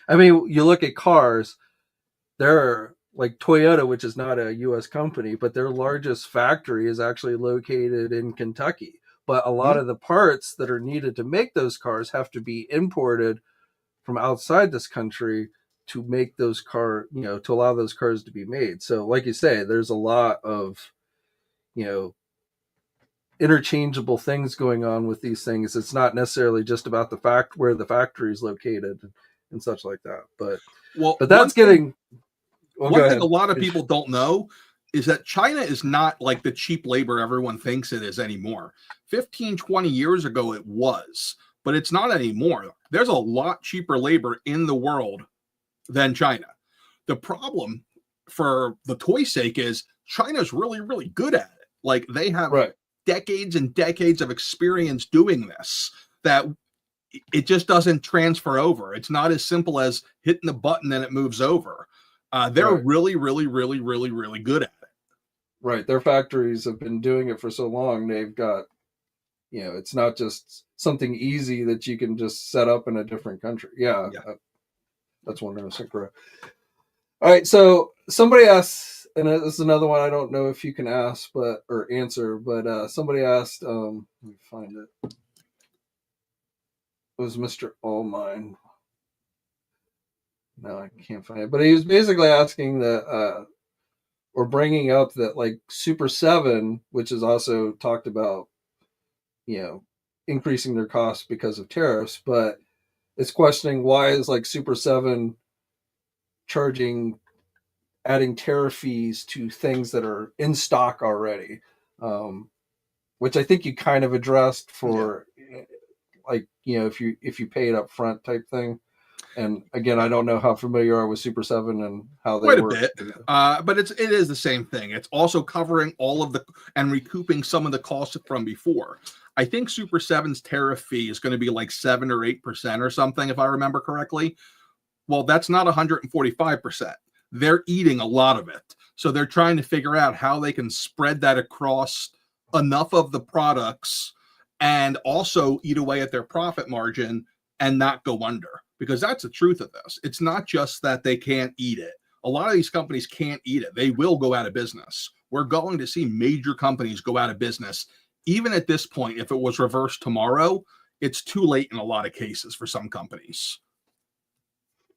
I mean, you look at cars, they're like Toyota, which is not a U.S. company, but their largest factory is actually located in Kentucky. But a lot of the parts that are needed to make those cars have to be imported from outside this country to make those to allow those cars to be made. So like you say, there's a lot of, interchangeable things going on with these things. It's not necessarily just about the fact where the factory is located and such like that. But that's getting... One thing a lot of people don't know is that China is not like the cheap labor everyone thinks it is anymore. 15, 20 years ago, it was, but it's not anymore. There's a lot cheaper labor in the world than China. The problem for the toy sake is China's really, really good at it. Like, they have Right. decades and decades of experience doing this, that it just doesn't transfer over. It's not as simple as hitting the button and it moves over. They're Right. really, really, really, really, really good at it. Right. Their factories have been doing it for so long. They've got, it's not just something easy that you can just set up in a different country. Yeah. Yeah. That's 100% correct. All right. So somebody asked, and this is another one I don't know if you can ask, or answer, but somebody asked, let me find it. It was Mr. Allmine. No, I can't find it. But he was basically asking that, or bringing up that, like, Super 7, which is also talked about, increasing their costs because of tariffs, but it's questioning why is, like, Super 7 adding tariff fees to things that are in stock already, which I think you kind of addressed for, like, if you pay it up front type thing. And again, I don't know how familiar you are with Super 7 and how they Quite a work. bit, but it is the same thing. It's also covering all of and recouping some of the costs from before. I think Super 7's tariff fee is going to be like 7 or 8% or something, if I remember correctly. Well, that's not 145%. They're eating a lot of it. So they're trying to figure out how they can spread that across enough of the products and also eat away at their profit margin and not go under. Because that's the truth of this. It's not just that they can't eat it. A lot of these companies can't eat it. They will go out of business. We're going to see major companies go out of business. Even at this point, if it was reversed tomorrow, it's too late in a lot of cases for some companies.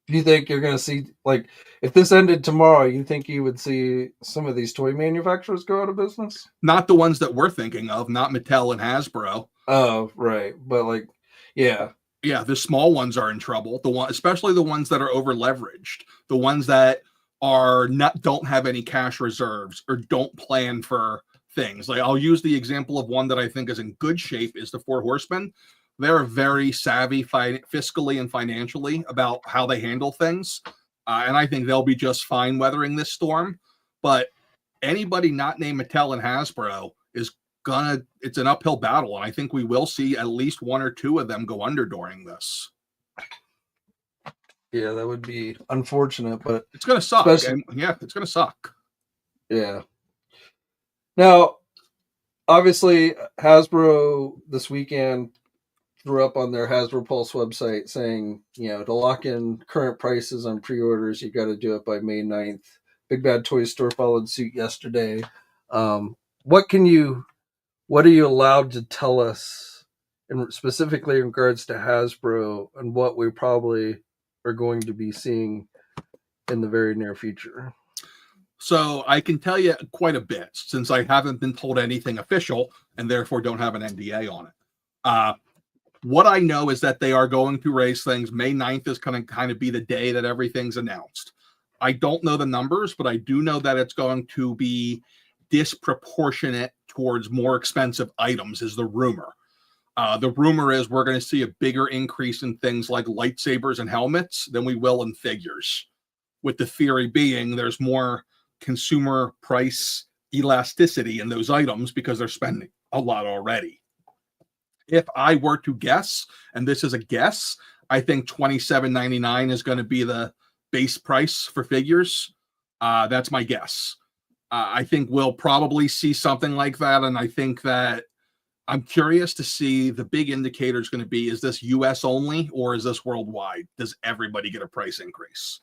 Do you think you're going to see, like, if this ended tomorrow, you think you would see some of these toy manufacturers go out of business? Not the ones that we're thinking of, not Mattel and Hasbro. Oh, right. But, like, yeah. Yeah, the small ones are in trouble. Especially the ones that are over leveraged, the ones that don't have any cash reserves or don't plan for things. Like, I'll use the example of one that I think is in good shape is the Four Horsemen. They're very savvy fiscally and financially about how they handle things, and I think they'll be just fine weathering this storm. But anybody not named Mattel and Hasbro is it's an uphill battle, and I think we will see at least one or two of them go under during this. Yeah, that would be unfortunate, but it's gonna suck. It's gonna suck. Yeah. Now, obviously, Hasbro this weekend threw up on their Hasbro Pulse website saying, to lock in current prices on pre-orders, you got to do it by May 9th. Big Bad Toy Store followed suit yesterday. What are you allowed to tell us, specifically in regards to Hasbro, and what we probably are going to be seeing in the very near future? So I can tell you quite a bit, since I haven't been told anything official and therefore don't have an NDA on it. What I know is that they are going to raise things. May 9th is going to kind of be the day that everything's announced. I don't know the numbers, but I do know that it's going to be disproportionate towards more expensive items is the rumor. The rumor is we're going to see a bigger increase in things like lightsabers and helmets than we will in figures, with the theory being there's more consumer price elasticity in those items because they're spending a lot already. If I were to guess, and this is a guess, I think $27.99 is going to be the base price for figures. That's my guess. I think we'll probably see something like that, and I think that I'm curious to see the big indicator is going to be, is this US only or is this worldwide? Does everybody get a price increase?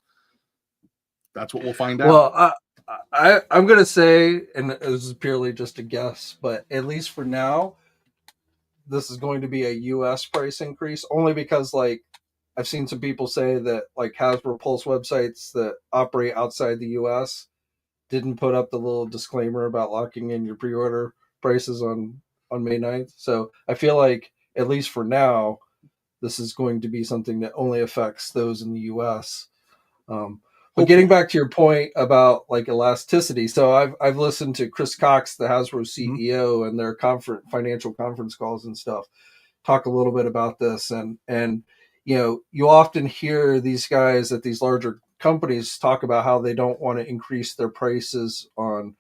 That's what we'll find out. Well, I'm going to say, and this is purely just a guess, but at least for now, this is going to be a US price increase, only because, like, I've seen some people say that, like, Hasbro Pulse websites that operate outside the US didn't put up the little disclaimer about locking in your pre-order prices on May 9th. So I feel like, at least for now, this is going to be something that only affects those in the US. But getting back to your point about, like, elasticity, so I've listened to Chris Cox, the Hasbro CEO, and their financial conference calls and stuff, talk a little bit about this, and you often hear these guys at these larger companies talk about how they don't want to increase their prices on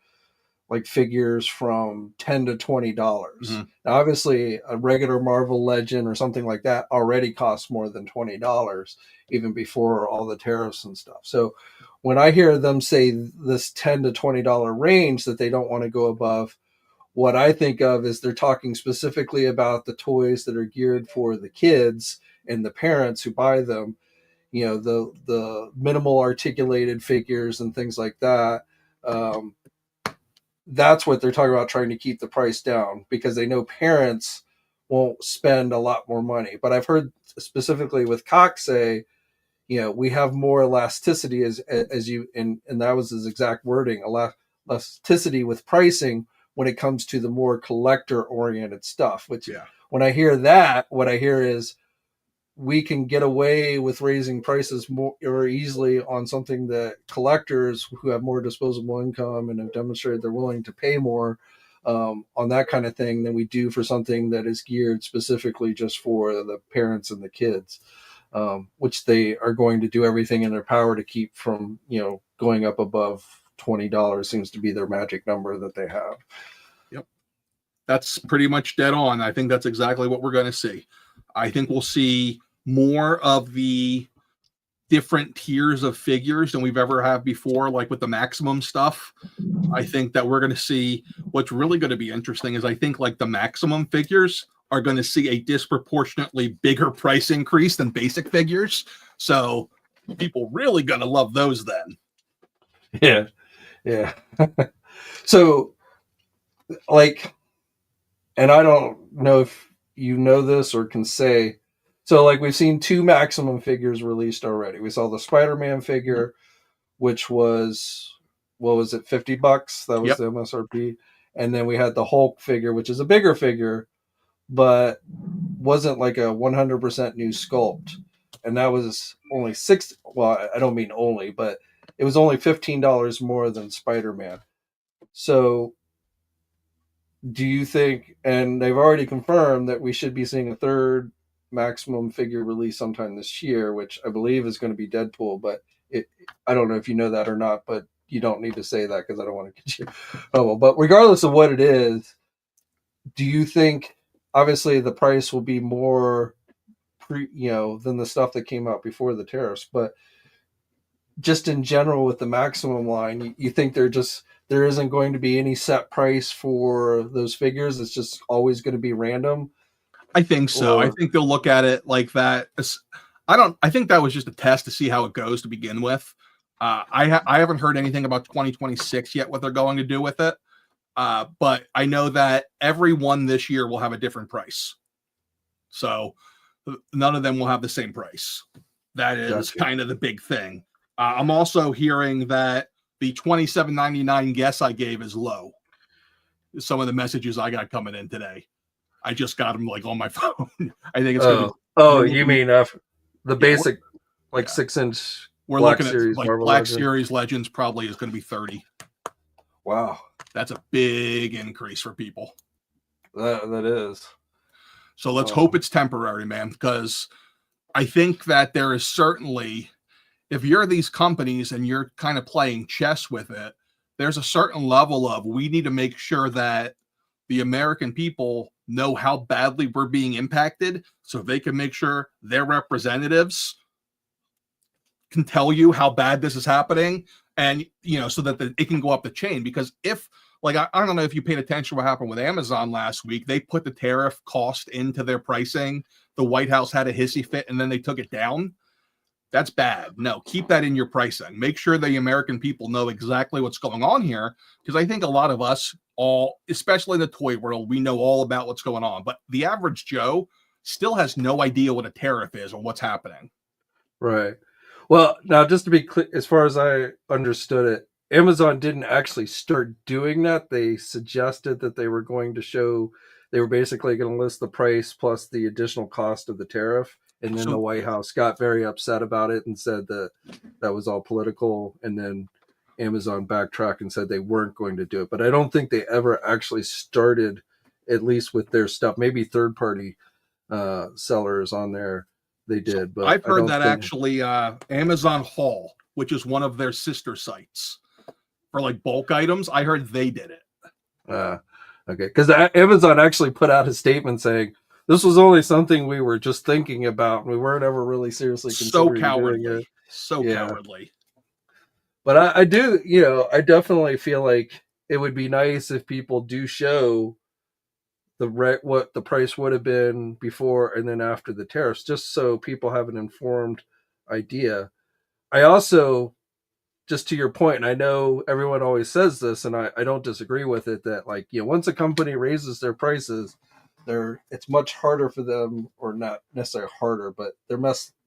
like figures from $10 to $20. Mm-hmm. Now, obviously, a regular Marvel Legend or something like that already costs more than $20, even before all the tariffs and stuff. So when I hear them say this $10 to $20 range that they don't want to go above, what I think of is they're talking specifically about the toys that are geared for the kids and the parents who buy them. You know, the minimal articulated figures and things like that. That's what they're talking about, trying to keep the price down because they know parents won't spend a lot more money. But I've heard specifically with Cox say, you know, we have more elasticity as you, and that was his exact wording, elasticity with pricing when it comes to the more collector oriented stuff, which when I hear that, what I hear is we can get away with raising prices more or easily on something that collectors who have more disposable income and have demonstrated they're willing to pay more on that kind of thing than we do for something that is geared specifically just for the parents and the kids, which they are going to do everything in their power to keep from, you know, going up above $20 seems to be their magic number that they have. Yep. That's pretty much dead on. I think that's exactly what we're going to see. I think we'll see more of the different tiers of figures than we've ever had before, like with the maximum stuff. I think that we're going to see what's really going to be interesting is I think like the maximum figures are going to see a disproportionately bigger price increase than basic figures. So people really going to love those then. Yeah. Yeah. So like, and I don't know if you know this or can say, so like we've seen two maximum figures released already. We saw the Spider-Man figure, which was, what was it, $50? That was the MSRP. And then we had the Hulk figure, which is a bigger figure, but wasn't like a 100% new sculpt. And that was only well, I don't mean only, but it was only $15 more than Spider-Man. So do you think, and they've already confirmed that we should be seeing a third maximum figure release sometime this year, which I believe is going to be Deadpool, but I don't know if you know that or not, but you don't need to say that because I don't want to get you. Oh, well, but regardless of what it is, do you think obviously the price will be more than the stuff that came out before the tariffs, but just in general with the maximum line, you think there isn't going to be any set price for those figures? It's just always going to be random? I think so. I think they'll look at it like that. I think that was just a test to see how it goes to begin with. I haven't heard anything about 2026 yet, what they're going to do with it. But I know that every one this year will have a different price. So none of them will have the same price. That is kind of the big thing. I'm also hearing that the $27.99 guess I gave is low. Some of the messages I got coming in today. I just got them like on my phone. I think it's going to be. You mean the basic 6-inch? We're looking at like Marvel Black Legend. Series Legends probably is going to be 30. Wow, that's a big increase for people. That is. So let's hope it's temporary, man, because I think that there is certainly, if you're these companies and you're kind of playing chess with it, there's a certain level of we need to make sure that the American people know how badly we're being impacted so they can make sure their representatives can tell you how bad this is happening and, so that it can go up the chain. Because if, like, I don't know if you paid attention to what happened with Amazon last week. They put the tariff cost into their pricing. The White House had a hissy fit and then they took it down. That's bad. No, keep that in your pricing. Make sure the American people know exactly what's going on here, because I think a lot of us especially in the toy world, we know all about what's going on. But the average Joe still has no idea what a tariff is or what's happening. Right. Well, now just to be clear, as far as I understood it, Amazon didn't actually start doing that. They suggested that they were going to they were basically going to list the price plus the additional cost of the tariff. And then the White House got very upset about it and said that was all political. And then Amazon backtracked and said they weren't going to do it. But I don't think they ever actually started, at least with their stuff. Maybe third-party sellers on there, they did. But I've heard that actually Amazon Haul, which is one of their sister sites for like bulk items, I heard they did it. Okay, because Amazon actually put out a statement saying this was only something we were just thinking about. We weren't ever really seriously So considering doing it. cowardly. So Yeah. cowardly. But I do, I definitely feel like it would be nice if people do show what the price would have been before and then after the tariffs, just so people have an informed idea. I also, just to your point, and I know everyone always says this, and I don't disagree with it, that like, once a company raises their prices, it's much harder for them, or not necessarily harder, but they're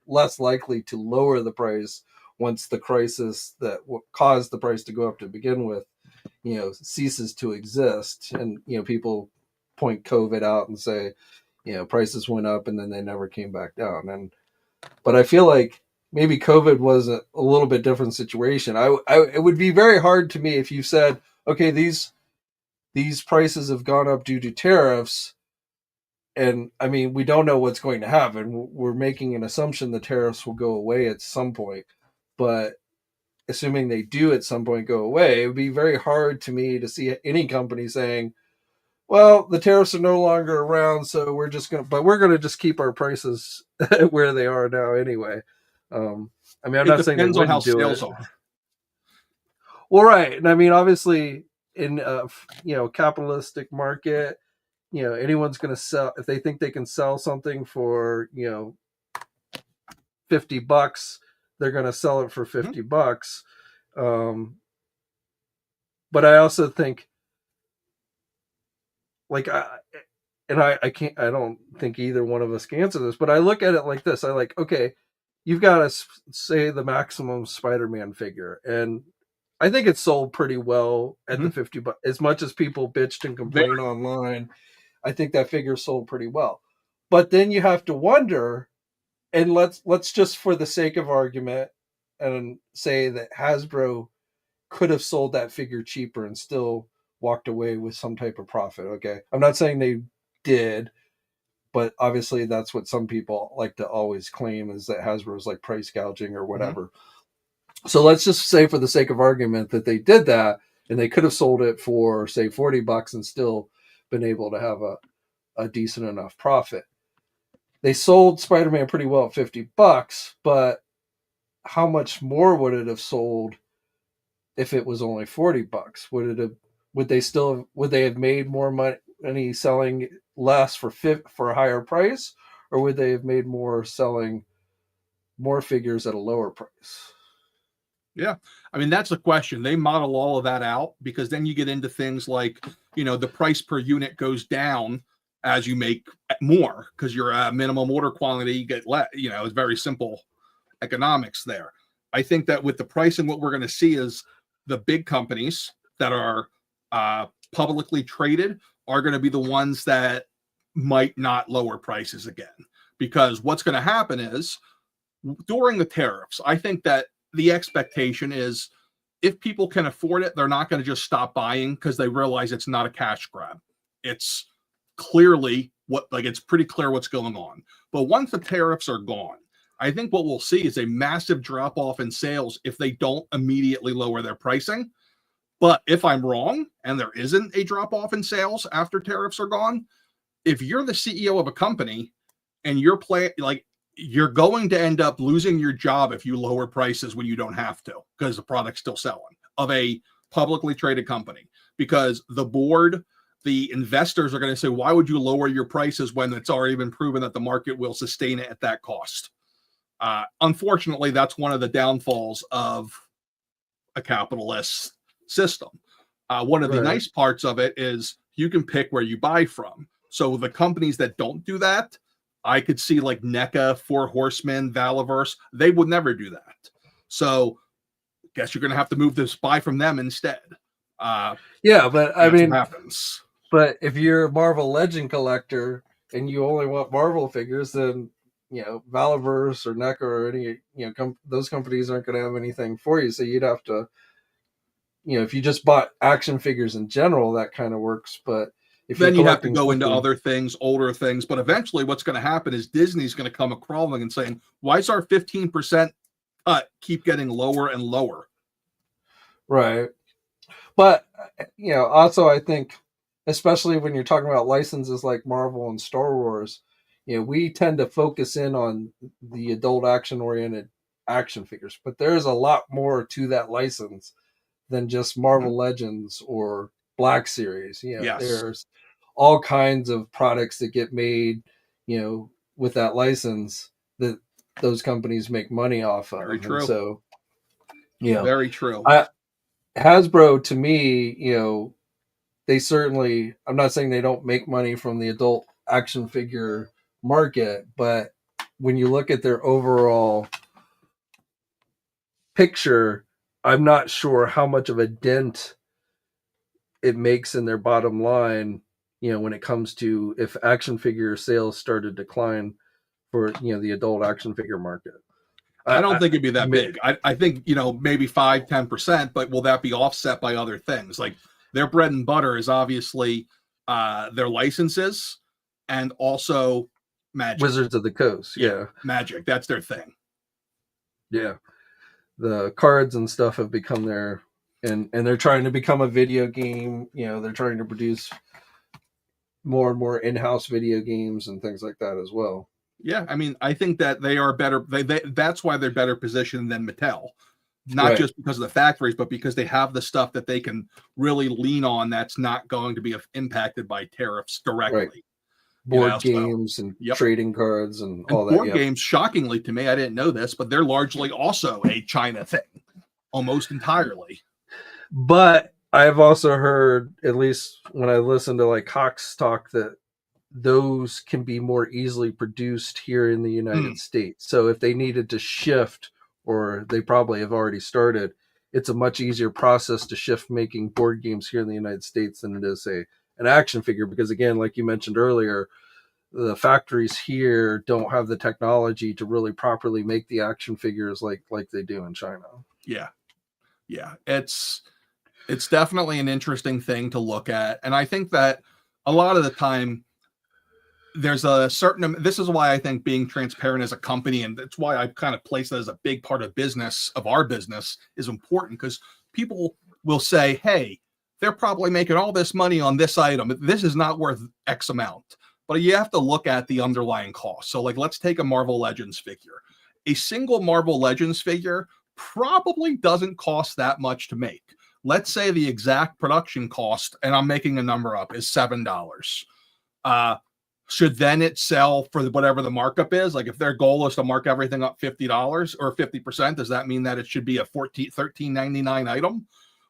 less likely to lower the price once the crisis that caused the price to go up to begin with, ceases to exist. And, people point COVID out and say, prices went up and then they never came back down. But I feel like maybe COVID was a little bit different situation. It would be very hard to me if you said, okay, these prices have gone up due to tariffs. And I mean, we don't know what's going to happen. We're making an assumption the tariffs will go away at some point. But assuming they do at some point go away, it would be very hard to me to see any company saying, well, the tariffs are no longer around, so we're going to just keep our prices where they are now anyway. I mean, I'm It not saying they depends on how wouldn't do sales it. are. Well, right. And I mean, obviously in capitalistic market, anyone's going to sell if they think they can sell something for, $50, they're going to sell it for $50. But I also think, like, I can't, I don't think either one of us can answer this, but I look at it like this. I like, okay, you've got to say the maximum Spider-Man figure, and I think it's sold pretty well at the $50. As much as people bitched and complained online, I think that figure sold pretty well. But then you have to wonder, and let's just for the sake of argument and say that Hasbro could have sold that figure cheaper and still walked away with some type of profit. Okay, I'm not saying they did, but obviously that's what some people like to always claim, is that Hasbro's like price gouging or whatever. So let's just say for the sake of argument that they did that, and they could have sold it for say $40 and still been able to have a decent enough profit. They sold Spider-Man pretty well at $50, but how much more would it have sold if it was only $40? Would they have made more money selling less for a higher price, or would they have made more selling more figures at a lower price? Yeah. I mean, that's the question. They model all of that out, because then you get into things like, the price per unit goes down as you make more, because you're a minimum order quantity, you get less, it's very simple economics there. I think that with the pricing, what we're going to see is the big companies that are publicly traded are going to be the ones that might not lower prices again. Because what's going to happen is, during the tariffs, I think that the expectation is, if people can afford it, they're not going to just stop buying, because they realize it's not a cash grab. It's clearly it's pretty clear what's going on. But once the tariffs are gone, I think what we'll see is a massive drop off in sales if they don't immediately lower their pricing. But if I'm wrong and there isn't a drop off in sales after tariffs are gone, if you're the CEO of a company and you're going to end up losing your job if you lower prices when you don't have to, because the product's still selling, of a publicly traded company. Because the board, the investors are going to say, why would you lower your prices when it's already been proven that the market will sustain it at that cost? Unfortunately, that's one of the downfalls of a capitalist system. One of the nice parts of it is you can pick where you buy from. So the companies that don't do that, I could see like NECA, Four Horsemen, Valaverse, they would never do that. So I guess you're going to have to move this buy from them instead. Yeah, but I mean, what happens. But if you're a Marvel Legend collector and you only want Marvel figures, then Valaverse or NECA or any those companies aren't going to have anything for you. So you'd have to, if you just bought action figures in general, that kind of works. But if then you have to go into other things, older things. But eventually, what's going to happen is Disney's going to come crawling and saying, "Why is our 15% cut keep getting lower and lower?" Right. But also I think especially when you're talking about licenses like Marvel and Star Wars, we tend to focus in on the adult action oriented action figures, but there's a lot more to that license than just Marvel Legends or Black Series. Yes. There's all kinds of products that get made, with that license that those companies make money off Very of. And true. so, Very true. Hasbro, to me, they certainly, I'm not saying they don't make money from the adult action figure market, but when you look at their overall picture, I'm not sure how much of a dent it makes in their bottom line, when it comes to if action figure sales start to decline for, the adult action figure market. I don't think it'd be that big. I think, maybe 5-10%, but will that be offset by other things? Like their bread and butter is obviously their licenses and also Magic. Wizards of the Coast. Yeah. Magic. That's their thing. Yeah. The cards and stuff have become their, and they're trying to become a video game. They're trying to produce more and more in-house video games and things like that as well. Yeah, I mean, I think that they are better. That's why they're better positioned than Mattel, not just because of the factories, but because they have the stuff that they can really lean on. That's not going to be impacted by tariffs directly. Right. Board games and trading cards and all that. Board games, shockingly to me, I didn't know this, but they're largely also a China thing, almost entirely. But I've also heard, at least when I listen to like Cox talk, that those can be more easily produced here in the United States. So if they needed to shift, or they probably have already started, it's a much easier process to shift making board games here in the United States than it is an action figure. Because again, like you mentioned earlier, the factories here don't have the technology to really properly make the action figures like they do in China. Yeah. It's definitely an interesting thing to look at. And I think that a lot of the time, there's a certain, this is why I think being transparent as a company, and that's why I kind of place that as a big part of our business is important, because people will say, hey, they're probably making all this money on this item. This is not worth X amount. But you have to look at the underlying cost. So like, let's take a Marvel Legends figure. A single Marvel Legends figure probably doesn't cost that much to make. Let's say the exact production cost, and I'm making a number up, is $7. Should then it sell for whatever the markup is? Like if their goal is to mark everything up $50 or 50%, does that mean that it should be a $13.99 item?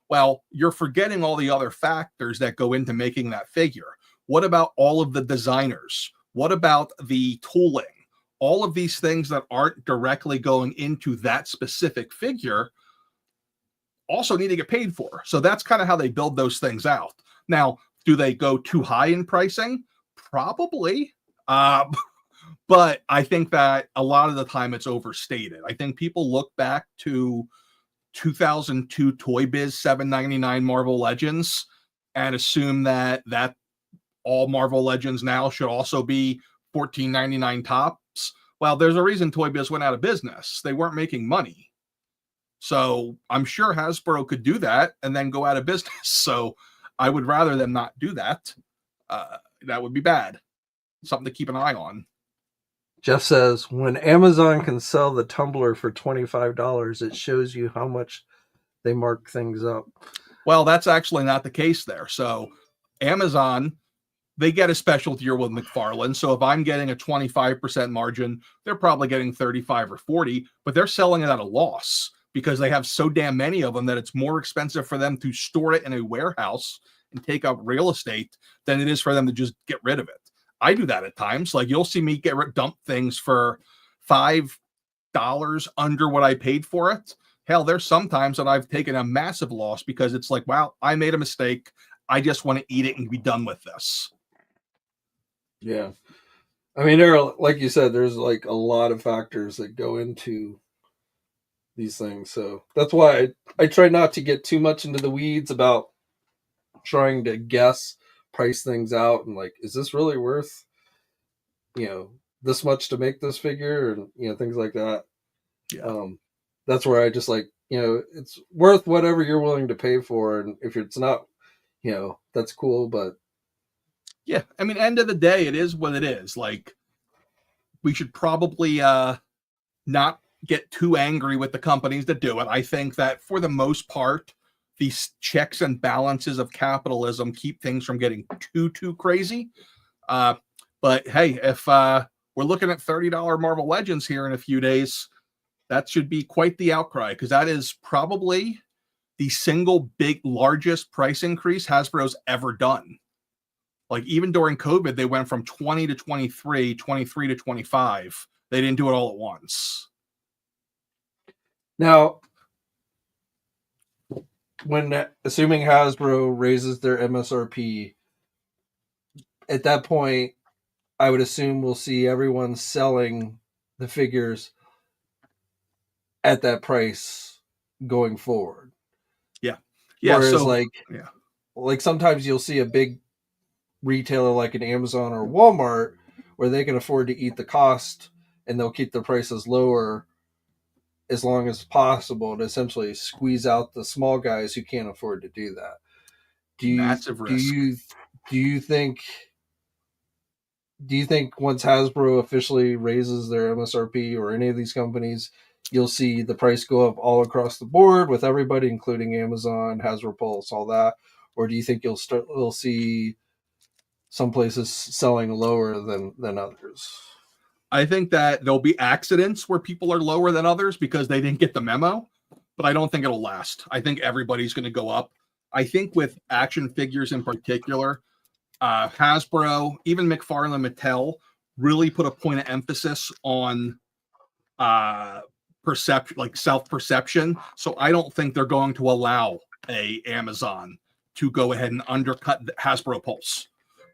Well, you're forgetting all the other factors that go into making that figure. What about all of the designers? What about the tooling? All of these things that aren't directly going into that specific figure also need to get paid for. So that's kind of how they build those things out. Now, do they go too high in pricing? Probably. But I think that a lot of the time it's overstated. I think people look back to 2002 Toy Biz $7.99 Marvel Legends and assume that all Marvel Legends now should also be $14.99 tops. Well, there's a reason Toy Biz went out of business. They weren't making money. So I'm sure Hasbro could do that and then go out of business. So I would rather them not do that. That would be bad. Something to keep an eye on. Jeff says, when Amazon can sell the tumbler for $25, it shows you how much they mark things up. Well, that's actually not the case there. So Amazon, they get a special deal with McFarlane. So if I'm getting a 25% margin, they're probably getting 35 or 40, but they're selling it at a loss because they have so damn many of them that it's more expensive for them to store it in a warehouse and take up real estate than it is for them to just get rid of it. I do that at times. Like you'll see me dump things for $5 under what I paid for it. Hell, there's sometimes that I've taken a massive loss because it's like, wow, I made a mistake. I just want to eat it and be done with this. Yeah. I mean, there are, like you said, there's like a lot of factors that go into these things. So that's why I try not to get too much into the weeds about trying to price things out and like, is this really worth, this much to make this figure, and things like that. Yeah. That's where I just like, it's worth whatever you're willing to pay for, and if it's not, that's cool, but Yeah, I mean, end of the day, it is what it is. Like, we should probably not get too angry with the companies that do it. I think that for the most part, these checks and balances of capitalism keep things from getting too crazy. But hey, if we're looking at $30 Marvel Legends here in a few days, that should be quite the outcry, because that is probably the single largest price increase Hasbro's ever done. Like, even during COVID, they went from 20 to 23, 23 to 25. They didn't do it all at once. Now, assuming Hasbro raises their MSRP, at that point, I would assume we'll see everyone selling the figures at that price going forward. Yeah. Whereas, like sometimes you'll see a big retailer like an Amazon or Walmart where they can afford to eat the cost and they'll keep their prices lower as long as possible to essentially squeeze out the small guys who can't afford to do that. Massive risk. Do you think once Hasbro officially raises their MSRP, or any of these companies, you'll see the price go up all across the board with everybody, including Amazon, Hasbro Pulse, all that? Or do you think you'll see some places selling lower than others? I think that there'll be accidents where people are lower than others because they didn't get the memo, but I don't think it'll last. I think everybody's going to go up. I think with action figures in particular, Hasbro, even McFarlane, Mattel, really put a point of emphasis on perception, like self-perception. So I don't think they're going to allow a Amazon to go ahead and undercut the Hasbro Pulse.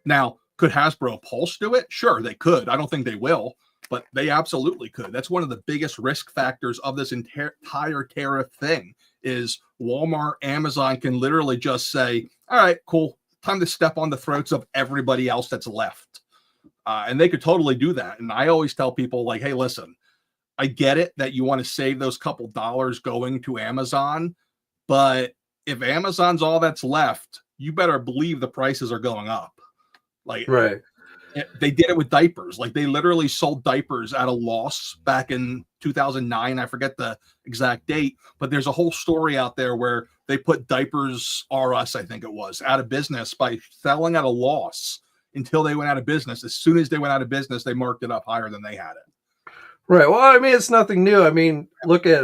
Now, could Hasbro Pulse do it? Sure, they could. I don't think they will, but they absolutely could. That's one of the biggest risk factors of this entire tariff thing, is Walmart, Amazon can literally just say, all right, cool, time to step on the throats of everybody else that's left. And they could totally do that. And I always tell people, like, hey, listen, I get it that you want to save those couple dollars going to Amazon, but if Amazon's all that's left, you better believe the prices are going up. Like, right. They did it with diapers. Like, they literally sold diapers at a loss back in 2009. I forget the exact date, but there's a whole story out there where they put Diapers R Us, I think it was, out of business by selling at a loss until they went out of business. As soon as they went out of business, they marked it up higher than they had it. Right. Well, I mean, it's nothing new. I mean, look at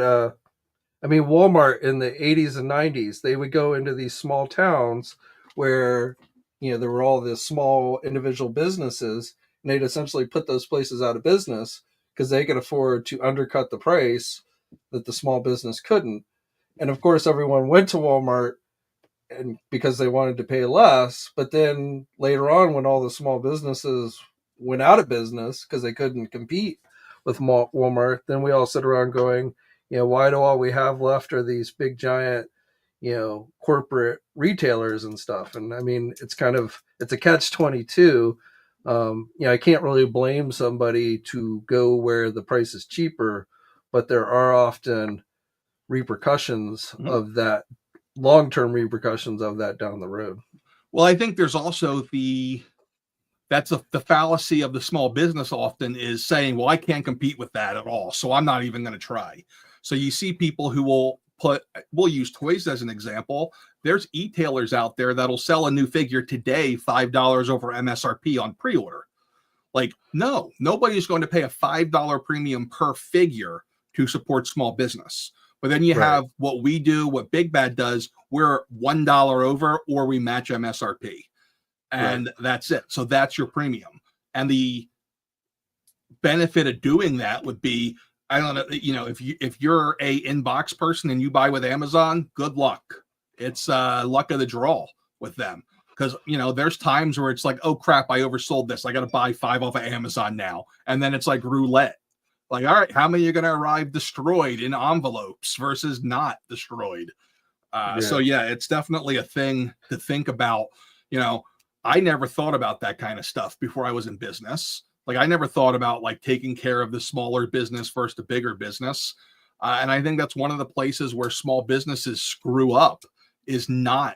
Walmart in the 80s and 90s. They would go into these small towns where, there were all these small individual businesses, and they'd essentially put those places out of business because they could afford to undercut the price that the small business couldn't. And of course, everyone went to Walmart and because they wanted to pay less. But then later on, when all the small businesses went out of business because they couldn't compete with Walmart, then we all sit around going, why do all we have left are these big giant, corporate retailers and stuff? And I mean, it's a catch-22. I can't really blame somebody to go where the price is cheaper, but there are often repercussions of that, long-term repercussions of that down the road. Well, I think there's also that's the fallacy of the small business often, is saying, well, I can't compete with that at all, so I'm not even going to try. So you see people who we'll use toys as an example. There's e-tailers out there that'll sell a new figure today $5 over MSRP on pre-order. Like, no, nobody's going to pay a $5 premium per figure to support small business. But then you have what we do, what Big Bad does, we're $1 over, or we match MSRP. And that's it. So that's your premium. And the benefit of doing that would be, I don't know, if you're a inbox person and you buy with Amazon, good luck. It's luck of the draw with them. Because, there's times where it's like, oh, crap, I oversold this. I got to buy 5 off of Amazon now. And then it's like roulette. Like, all right, how many are going to arrive destroyed in envelopes versus not destroyed? So, yeah, it's definitely a thing to think about. I never thought about that kind of stuff before I was in business. Like, I never thought about, like, taking care of the smaller business versus the bigger business. And I think that's one of the places where small businesses screw up, is not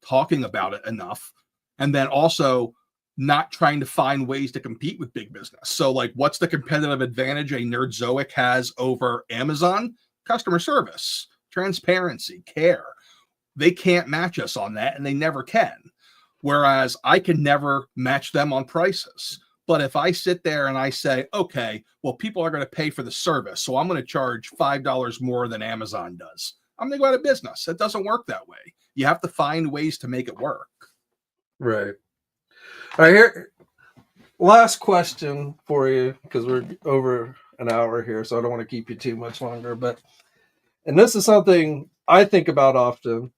talking about it enough. And then also, not trying to find ways to compete with big business. So like, what's the competitive advantage a Nerdzoic has over Amazon? Customer service, transparency, care. They can't match us on that, and they never can. Whereas I can never match them on prices. But if I sit there and I say, okay, well, people are going to pay for the service, so I'm going to charge $5 more than Amazon does, I'm going to go out of business. It doesn't work that way. You have to find ways to make it work. Right. All right, here. Last question for you, because we're over an hour here, so I don't want to keep you too much longer. And this is something I think about often,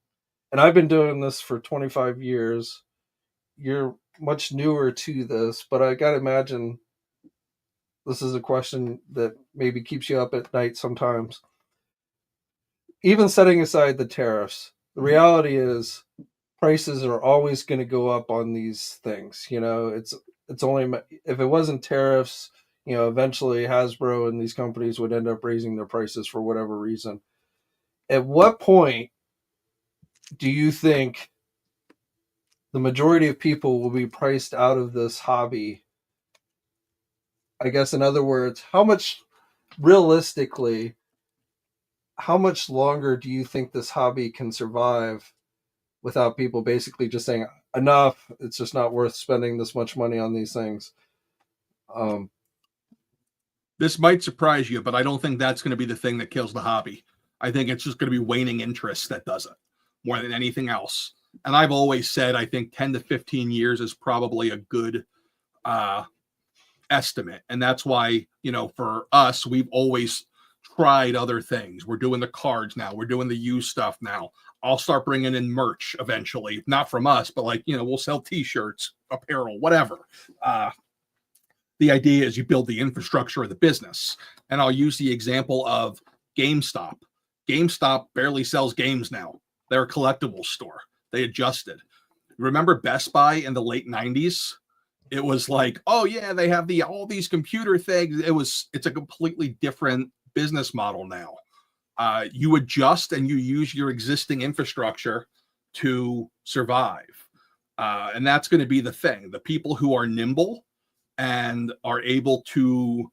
and I've been doing this for 25 years. You're much newer to this, but I got to imagine this is a question that maybe keeps you up at night sometimes. Even setting aside the tariffs, the reality is prices are always going to go up on these things. It's only if it wasn't tariffs, eventually Hasbro and these companies would end up raising their prices for whatever reason. At what point do you think the majority of people will be priced out of this hobby? I guess, in other words, realistically, how much longer do you think this hobby can survive without people basically just saying, enough, it's just not worth spending this much money on these things? This might surprise you, but I don't think that's going to be the thing that kills the hobby. I think it's just going to be waning interest that does it more than anything else. And I've always said, I think 10 to 15 years is probably a good estimate. And that's why, for us, we've always tried other things. We're doing the cards now. We're doing the used stuff now. I'll start bringing in merch eventually, not from us, but we'll sell t-shirts, apparel, whatever. The idea is you build the infrastructure of the business. And I'll use the example of GameStop. GameStop barely sells games now. They're a collectibles store. They adjusted. Remember Best Buy in the late 90s? It was like, oh yeah, they have all these computer things. It's a completely different business model now. You adjust and you use your existing infrastructure to survive. And that's going to be the thing. The people who are nimble and are able to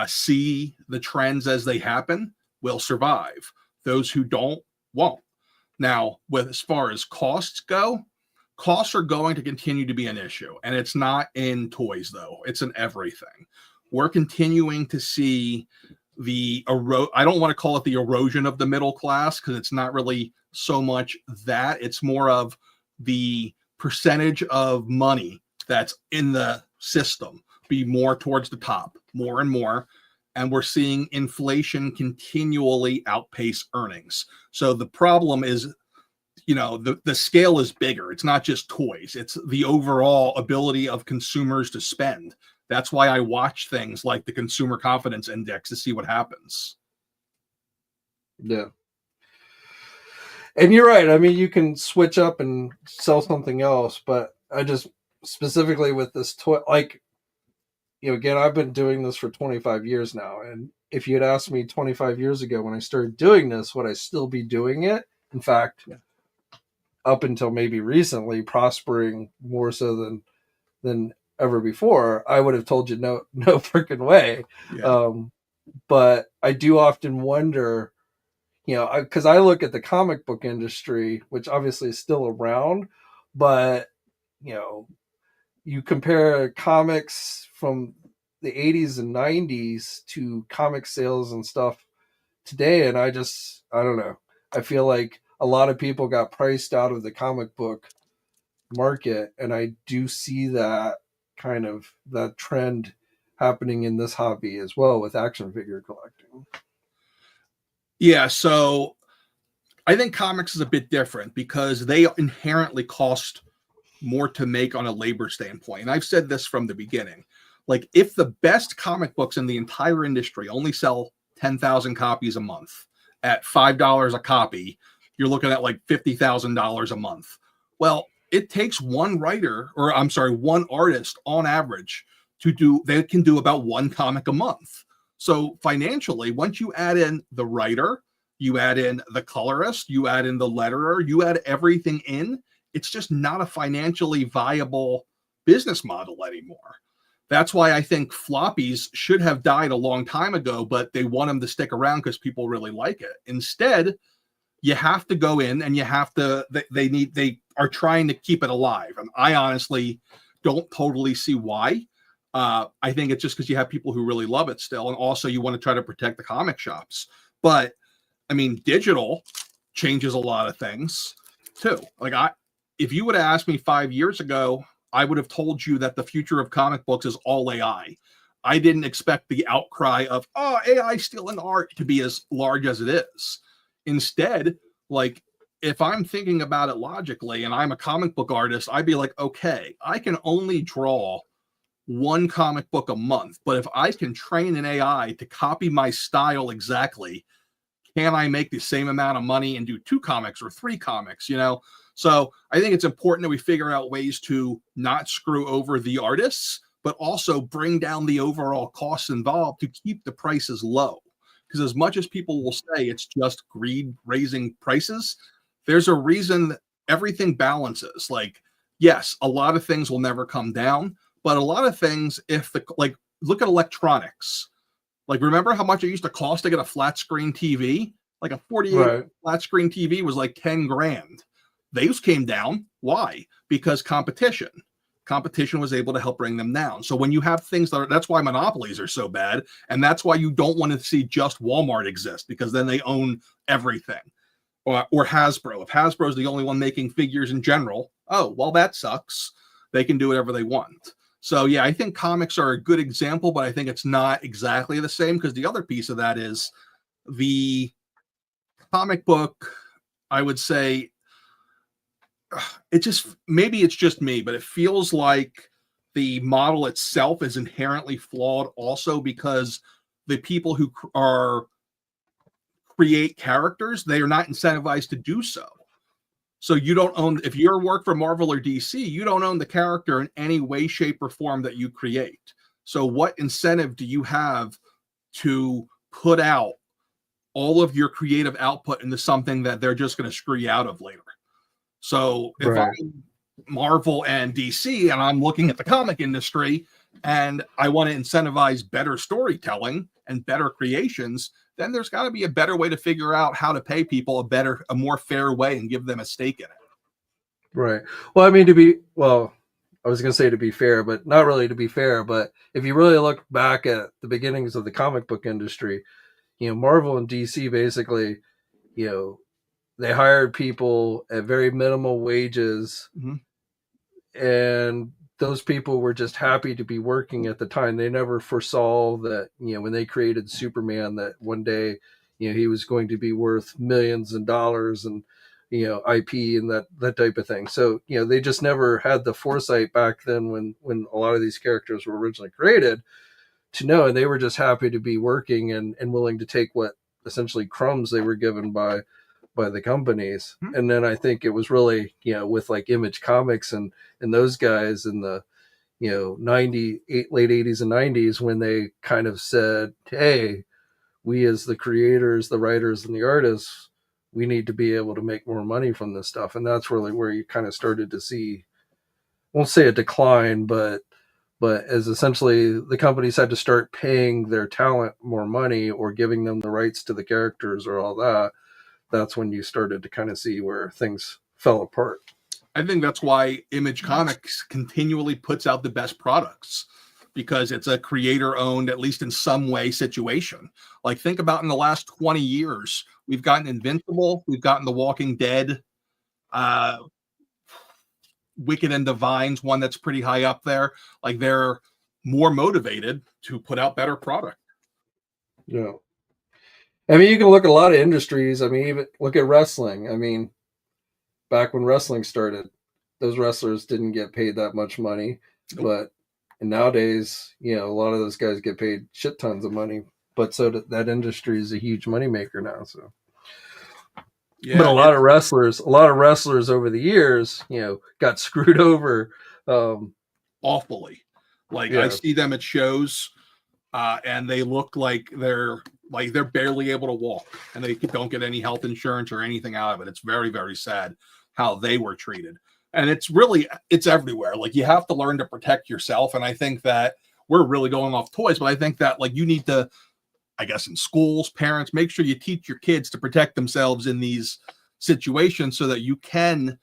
see the trends as they happen will survive. Those who don't, won't. Now, as far as costs go, costs are going to continue to be an issue. And it's not in toys, though. It's in everything. We're continuing to see I don't want to call it the erosion of the middle class, because it's not really so much that. It's more of the percentage of money that's in the system be more towards the top, more and more. And we're seeing inflation continually outpace earnings. So the problem is, the scale is bigger. It's not just toys. It's the overall ability of consumers to spend. That's why I watch things like the Consumer Confidence Index to see what happens. Yeah. And you're right. I mean, you can switch up and sell something else, but I just specifically with this toy, again, I've been doing this for 25 years now. And if you had asked me 25 years ago when I started doing this, would I still be doing it? In fact, up until maybe recently, prospering more so than ever before, I would have told you no freaking way. Yeah. But I do often wonder, because I look at the comic book industry, which obviously is still around, but you compare comics from the 80s and 90s to comic sales and stuff today, and I don't know. I feel like a lot of people got priced out of the comic book market, and I do see that trend happening in this hobby as well with action figure collecting. Yeah, so I think comics is a bit different because they inherently cost more to make on a labor standpoint. And I've said this from the beginning. Like, if the best comic books in the entire industry only sell 10,000 copies a month at $5 a copy, you're looking at like $50,000 a month. Well, it takes one artist on average they can do about one comic a month. So financially, once you add in the writer, you add in the colorist, you add in the letterer, you add everything in, it's just not a financially viable business model anymore. That's why I think floppies should have died a long time ago, but they want them to stick around because people really like it. Instead, you have to go in and you have to, they are trying to keep it alive. And I honestly don't totally see why. I think it's just because you have people who really love it still. And also you want to try to protect the comic shops. But I mean, digital changes a lot of things too. Like if you would have asked me 5 years ago, I would have told you that the future of comic books is all AI. I didn't expect the outcry of, oh, AI stealing art to be as large as it is. Instead, like, if I'm thinking about it logically and I'm a comic book artist, I'd be like, okay, I can only draw one comic book a month, but if I can train an AI to copy my style exactly, can I make the same amount of money and do 2 comics or 3 comics, you know? So I think it's important that we figure out ways to not screw over the artists, but also bring down the overall costs involved to keep the prices low. Because as much as people will say it's just greed raising prices, there's a reason that everything balances. Like, yes, a lot of things will never come down, but a lot of things, like, look at electronics. Like, remember how much it used to cost to get a flat screen TV? Like a 48 flat screen TV was like 10 grand. Those came down. Why? Because competition was able to help bring them down. So when you have things that's why monopolies are so bad. And that's why you don't want to see just Walmart exist, because then they own everything. Or Hasbro. If Hasbro is the only one making figures in general, oh, well, that sucks. They can do whatever they want. So yeah, I think comics are a good example, but I think it's not exactly the same, because the other piece of that is the comic book, I would say, maybe it's just me, but it feels like the model itself is inherently flawed also, because the people who create characters, they are not incentivized to do so. So you don't own, if you work for Marvel or DC, you don't own the character in any way, shape, or form that you create. So what incentive do you have to put out all of your creative output into something that they're just going to screw you out of later? So if I'm Marvel and DC and I'm looking at the comic industry and I want to incentivize better storytelling and better creations, then there's got to be a better way to figure out how to pay people a more fair way and give them a stake in it. Right. Well, I mean, I was going to say to be fair, but not really to be fair. But if you really look back at the beginnings of the comic book industry, Marvel and DC basically, they hired people at very minimal wages, and those people were just happy to be working at the time. They never foresaw that, when they created Superman, that one day, he was going to be worth millions of dollars and, IP and that type of thing. So, they just never had the foresight back then when a lot of these characters were originally created to know, and they were just happy to be working and willing to take what essentially crumbs they were given by the companies. And then I think it was really, with like Image Comics and those guys in the, late 80s and 90s, when they kind of said, hey, we as the creators, the writers and the artists, we need to be able to make more money from this stuff. And that's really where you kind of started to see, I won't say a decline, but as essentially the companies had to start paying their talent more money or giving them the rights to the characters or all that, that's when you started to kind of see where things fell apart. I think that's why Image Comics continually puts out the best products, because it's a creator-owned, at least in some way, situation. Like, think about in the last 20 years, we've gotten Invincible, we've gotten The Walking Dead, Wicked and Divine's one that's pretty high up there. Like, they're more motivated to put out better product. Yeah. I mean, you can look at a lot of industries. I mean, even look at wrestling. I mean, back when wrestling started, those wrestlers didn't get paid that much money. But nowadays, a lot of those guys get paid shit tons of money. But so that industry is a huge moneymaker now. So, yeah, but a lot of wrestlers over the years, got screwed over awfully. Like, I see them at shows, and they look like they're barely able to walk, and they don't get any health insurance or anything out of it. It's very, very sad how they were treated. And it's everywhere. Like, you have to learn to protect yourself. And I think that we're really going off toys, but I think that, like, you need to, I guess, in schools, parents, make sure you teach your kids to protect themselves in these situations so that you can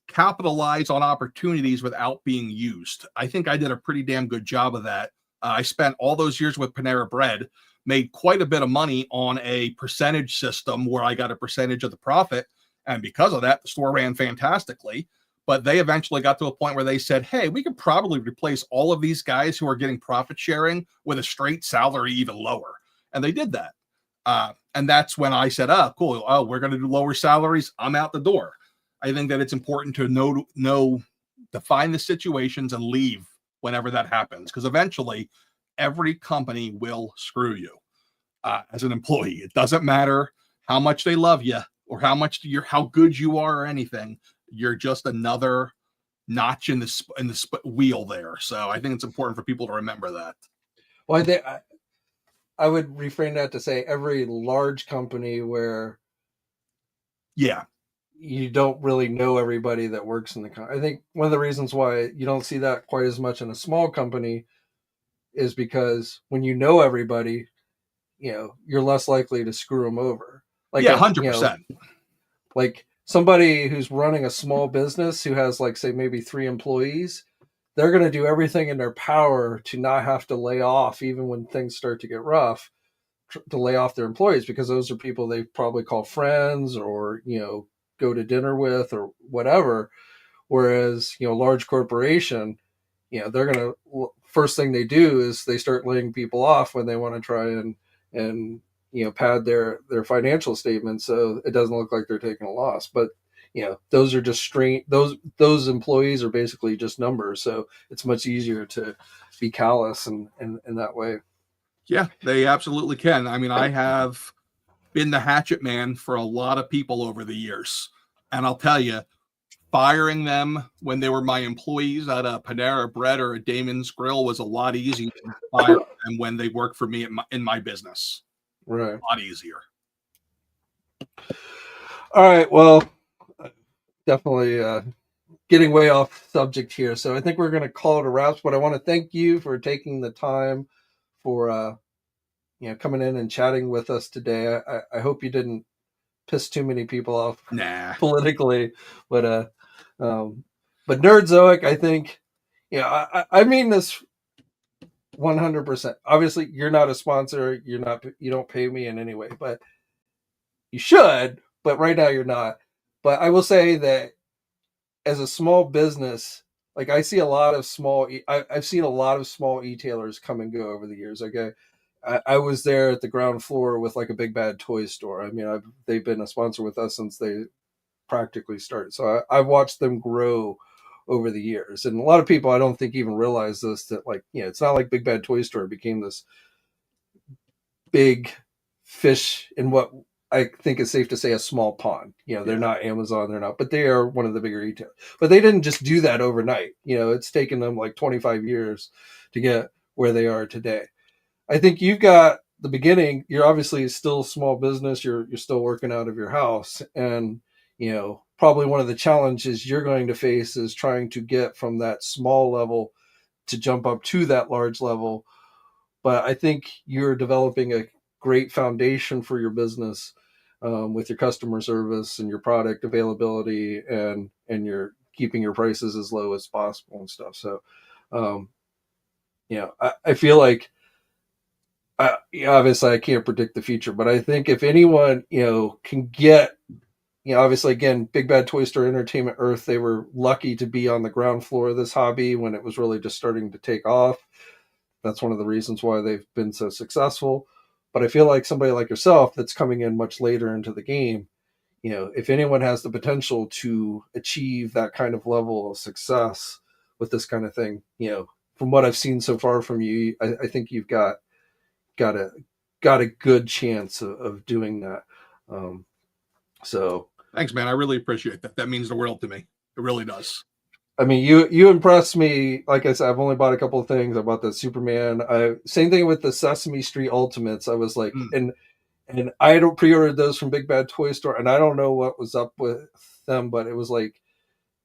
capitalize on opportunities without being used. I think I did a pretty damn good job of that. I spent all those years with Panera Bread, made quite a bit of money on a percentage system where I got a percentage of the profit. And because of that, the store ran fantastically. But they eventually got to a point where they said, hey, we could probably replace all of these guys who are getting profit sharing with a straight salary even lower. And they did that. And that's when I said, oh, cool. Oh, we're going to do lower salaries. I'm out the door. I think that it's important to define the situations and leave whenever that happens, because eventually every company will screw you as an employee. It doesn't matter how much they love you or how good you are or anything. You're just another notch in the wheel there. So I think it's important for people to remember that. Well, I would reframe that to say every large company where you don't really know everybody that works in the company. I think one of the reasons why you don't see that quite as much in a small company is because when you know everybody, you're less likely to screw them over. Like 100%. Like somebody who's running a small business who has, like, say, maybe 3 employees, they're going to do everything in their power to not have to lay off, even when things start to get rough, to lay off their employees, because those are people they probably call friends or, go to dinner with or whatever. Whereas, large corporation, they're going to, first thing they do is they start laying people off when they want to try and pad their financial statements so it doesn't look like they're taking a loss. But those are just those employees are basically just numbers, so it's much easier to be callous in that way. Yeah, they absolutely can. I mean, I have been the hatchet man for a lot of people over the years, and I'll tell you, firing them when they were my employees at a Panera Bread or a Damon's Grill was a lot easier than firing them when they worked for me in my business. Right. A lot easier. All right. Well, definitely getting way off subject here. So I think we're going to call it a wrap, but I want to thank you for taking the time for, coming in and chatting with us today. I hope you didn't piss too many people off politically, but Nerdzoic, I think, I mean this 100%. Obviously, you're not a sponsor. You don't pay me in any way, but you should. But right now, you're not. But I will say that as a small business, like, I see a lot of I've seen a lot of small e-tailers come and go over the years. Okay. I was there at the ground floor with, like, a Big Bad Toy Store. I mean, they've been a sponsor with us since they practically started. So I've watched them grow over the years. And a lot of people, I don't think, even realize this, that, like, it's not like Big Bad Toy Store became this big fish in what I think is safe to say a small pond. They're not Amazon, but they are one of the bigger retailers. But they didn't just do that overnight. It's taken them like 25 years to get where they are today. I think you've got the beginning. You're obviously still a small business. You're still working out of your house. And, probably one of the challenges you're going to face is trying to get from that small level to jump up to that large level. But I think you're developing a great foundation for your business, with your customer service and your product availability, and you're keeping your prices as low as possible and stuff. So, I feel like, obviously I can't predict the future, but I think if anyone, can get, obviously, again, Big Bad Toy Store, Entertainment Earth, they were lucky to be on the ground floor of this hobby when it was really just starting to take off. That's one of the reasons why they've been so successful. But I feel like somebody like yourself that's coming in much later into the game, if anyone has the potential to achieve that kind of level of success with this kind of thing, from what I've seen so far from you, I think you've got a good chance of doing that. So thanks, man. I really appreciate that. That means the world to me. It really does. I mean, you impressed me. Like I said, I've only bought a couple of things. I bought the Superman. Same thing with the Sesame Street Ultimates. I was like, and I don't pre-ordered those from Big Bad Toy Store, and I don't know what was up with them, but it was like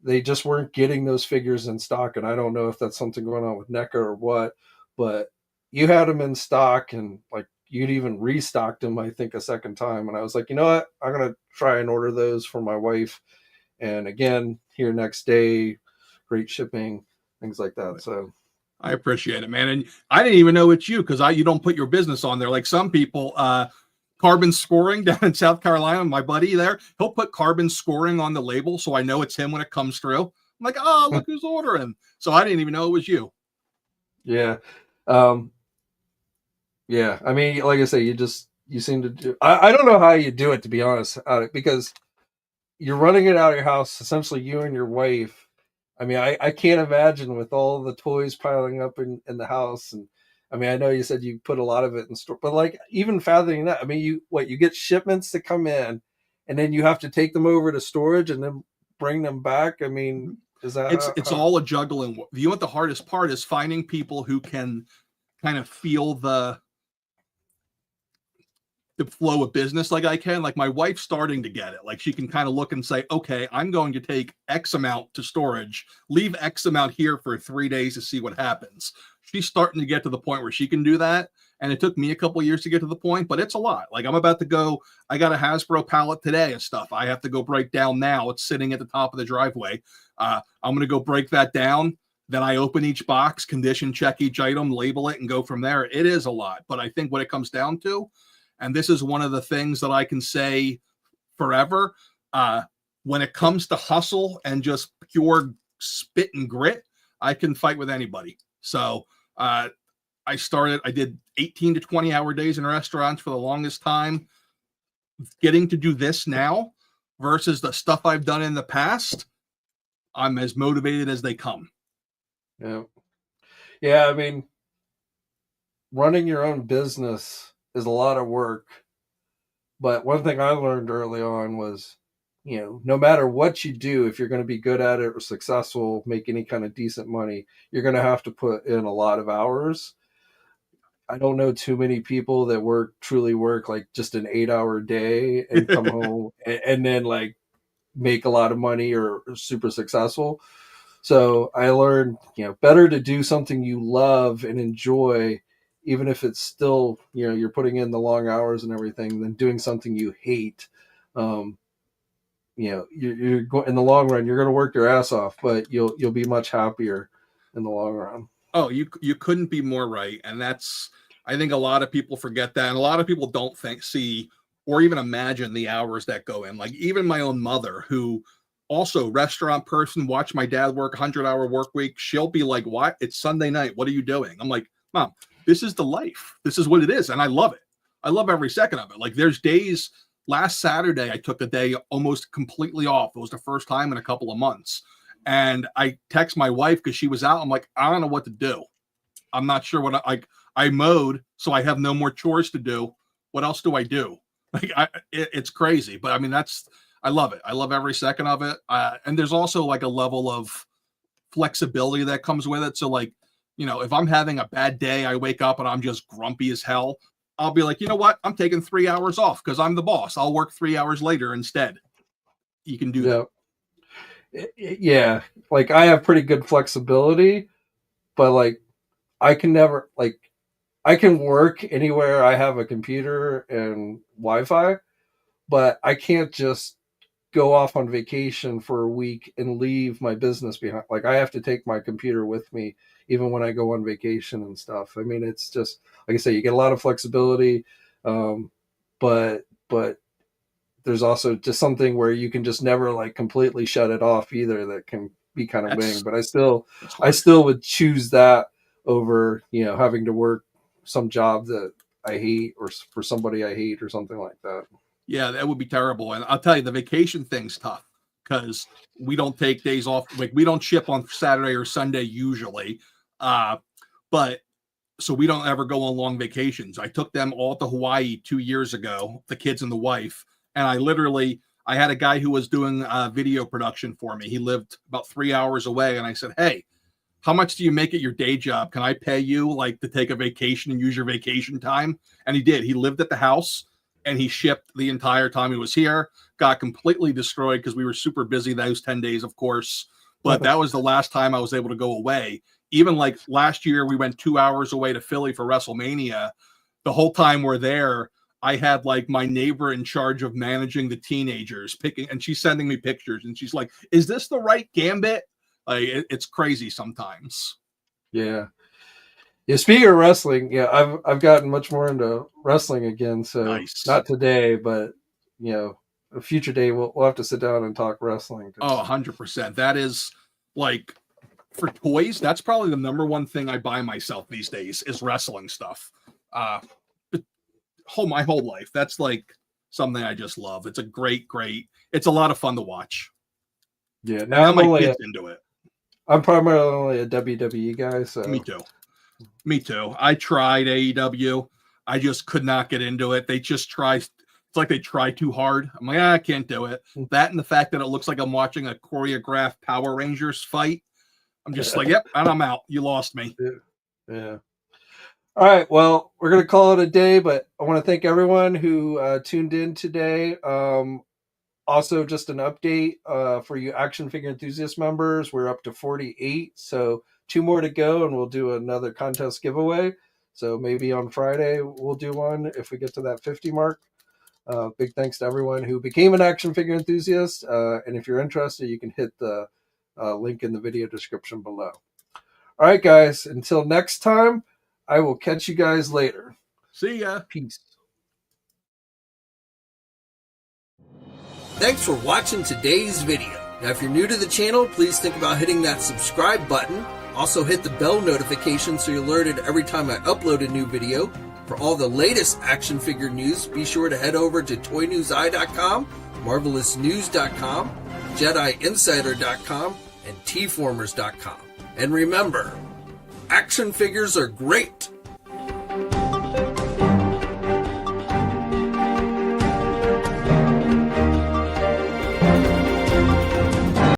they just weren't getting those figures in stock. And I don't know if that's something going on with NECA or what, but you had them in stock, and like you'd even restocked them, I think, a second time. And I was like, you know what? I'm going to try and order those for my wife. And again, here next day, great shipping, things like that. So I appreciate it, man. And I didn't even know it's you because you don't put your business on there like some people. Carbon Scoring down in South Carolina, my buddy there, he'll put Carbon Scoring on the label so I know it's him when it comes through. I'm like, oh, look who's ordering. So I didn't even know it was you. Yeah. Yeah. I mean, like I say, you seem to do, I don't know how you do it, to be honest, because you're running it out of your house, essentially you and your wife. I mean, I can't imagine with all the toys piling up in the house. And I mean, I know you said you put a lot of it in store, but like even fathoming that, I mean, you get shipments to come in, and then you have to take them over to storage and then bring them back. I mean, is that it's all a juggling? You know what the hardest part is? Finding people who can kind of feel the flow of business like I can. Like my wife's starting to get it. Like she can kind of look and say, okay, I'm going to take X amount to storage, leave X amount here for 3 days to see what happens. She's starting to get to the point where she can do that. And it took me a couple of years to get to the point, but it's a lot. Like I'm about to go, I got a Hasbro pallet today of stuff I have to go break down now. It's sitting at the top of the driveway. I'm going to go break that down. Then I open each box, condition check each item, label it, and go from there. It is a lot. But I think what it comes down to, and this is one of the things that I can say forever, when it comes to hustle and just pure spit and grit, I can fight with anybody. So I did 18 to 20 hour days in restaurants for the longest time. Getting to do this now versus the stuff I've done in the past, I'm as motivated as they come. Yeah. Yeah. I mean, running your own business is a lot of work. But one thing I learned early on was, no matter what you do, if you're going to be good at it or successful, make any kind of decent money, you're going to have to put in a lot of hours. I don't know too many people that truly work like just an 8-hour day and come home and then like make a lot of money or super successful. So I learned, better to do something you love and enjoy, even if it's still, you're putting in the long hours and everything, than doing something you hate. You're going in the long run, you're going to work your ass off, but you'll be much happier in the long run. Oh, you couldn't be more right. And that's, I think a lot of people forget that. And a lot of people don't see or even imagine the hours that go in. Like even my own mother, who also restaurant person, watch my dad work 100-hour work week. She'll be like, "What? It's Sunday night. What are you doing?" I'm like, "Mom, this is the life. This is what it is." And I love it. I love every second of it. Like there's days, last Saturday, I took the day almost completely off. It was the first time in a couple of months. And I text my wife because she was out. I'm like, I don't know what to do. I'm not sure what I mowed, so I have no more chores to do. What else do I do? Like it's crazy, but I mean, I love it. I love every second of it. And there's also like a level of flexibility that comes with it. So like, if I'm having a bad day, I wake up and I'm just grumpy as hell. I'll be like, you know what? I'm taking 3 hours off because I'm the boss. I'll work 3 hours later instead. You can do that. Yeah. Like I have pretty good flexibility, but like I can never, like, I can work anywhere I have a computer and Wi-Fi, but I can't just go off on vacation for a week and leave my business behind. Like I have to take my computer with me even when I go on vacation and stuff. I mean, it's just, like I say, you get a lot of flexibility. But there's also just something where you can just never like completely shut it off either. That can be kind of weighing, but I still would choose that over, having to work some job that I hate or for somebody I hate or something like that. Yeah, that would be terrible. And I'll tell you, the vacation thing's tough because we don't take days off. Like we don't ship on Saturday or Sunday usually. But so we don't ever go on long vacations. I took them all to Hawaii 2 years ago, the kids and the wife. And I had a guy who was doing video production for me. He lived about 3 hours away. And I said, "Hey, how much do you make at your day job? Can I pay you like to take a vacation and use your vacation time?" And he did. He lived at the house. and he shipped the entire time he was here. Got completely destroyed because we were super busy those 10 days, of course. But that was the last time I was able to go away. Even like last year, we went 2 hours away to Philly for WrestleMania. The whole time we're there, I had like my neighbor in charge of managing the teenagers picking, and she's sending me pictures, and she's like, "Is this the right gambit?" Like it's crazy sometimes. Yeah. Yeah. Speaking of wrestling, yeah, I've gotten much more into wrestling again. So Nice. Not today, but a future day we'll have to sit down and talk wrestling. Oh, 100%. That is like for toys. That's probably the number one thing I buy myself these days is wrestling stuff. My whole life. That's like something I just love. It's a great. It's a lot of fun to watch. Yeah, now my kids into it. I'm primarily a WWE guy. So Me too. I tried AEW. I just could not get into it. They just try. It's like they try too hard. I'm like, I can't do it. That and the fact that it looks like I'm watching a choreographed Power Rangers fight. I'm just like, yep, and I'm out. You lost me. Yeah. All right. Well, we're going to call it a day, but I want to thank everyone who tuned in today. Also, just an update for you action figure enthusiast members. We're up to 48. So 2 more to go, and we'll do another contest giveaway. So maybe on Friday, we'll do one if we get to that 50 mark. Big thanks to everyone who became an action figure enthusiast. And if you're interested, you can hit the link in the video description below. All right, guys. Until next time. I will catch you guys later. See ya. Peace. Thanks for watching today's video. Now, if you're new to the channel, please think about hitting that subscribe button. Also hit the bell notification so you're alerted every time I upload a new video. For all the latest action figure news, be sure to head over to toynewseye.com, marvelousnews.com, jediinsider.com, and tformers.com. And remember, action figures are great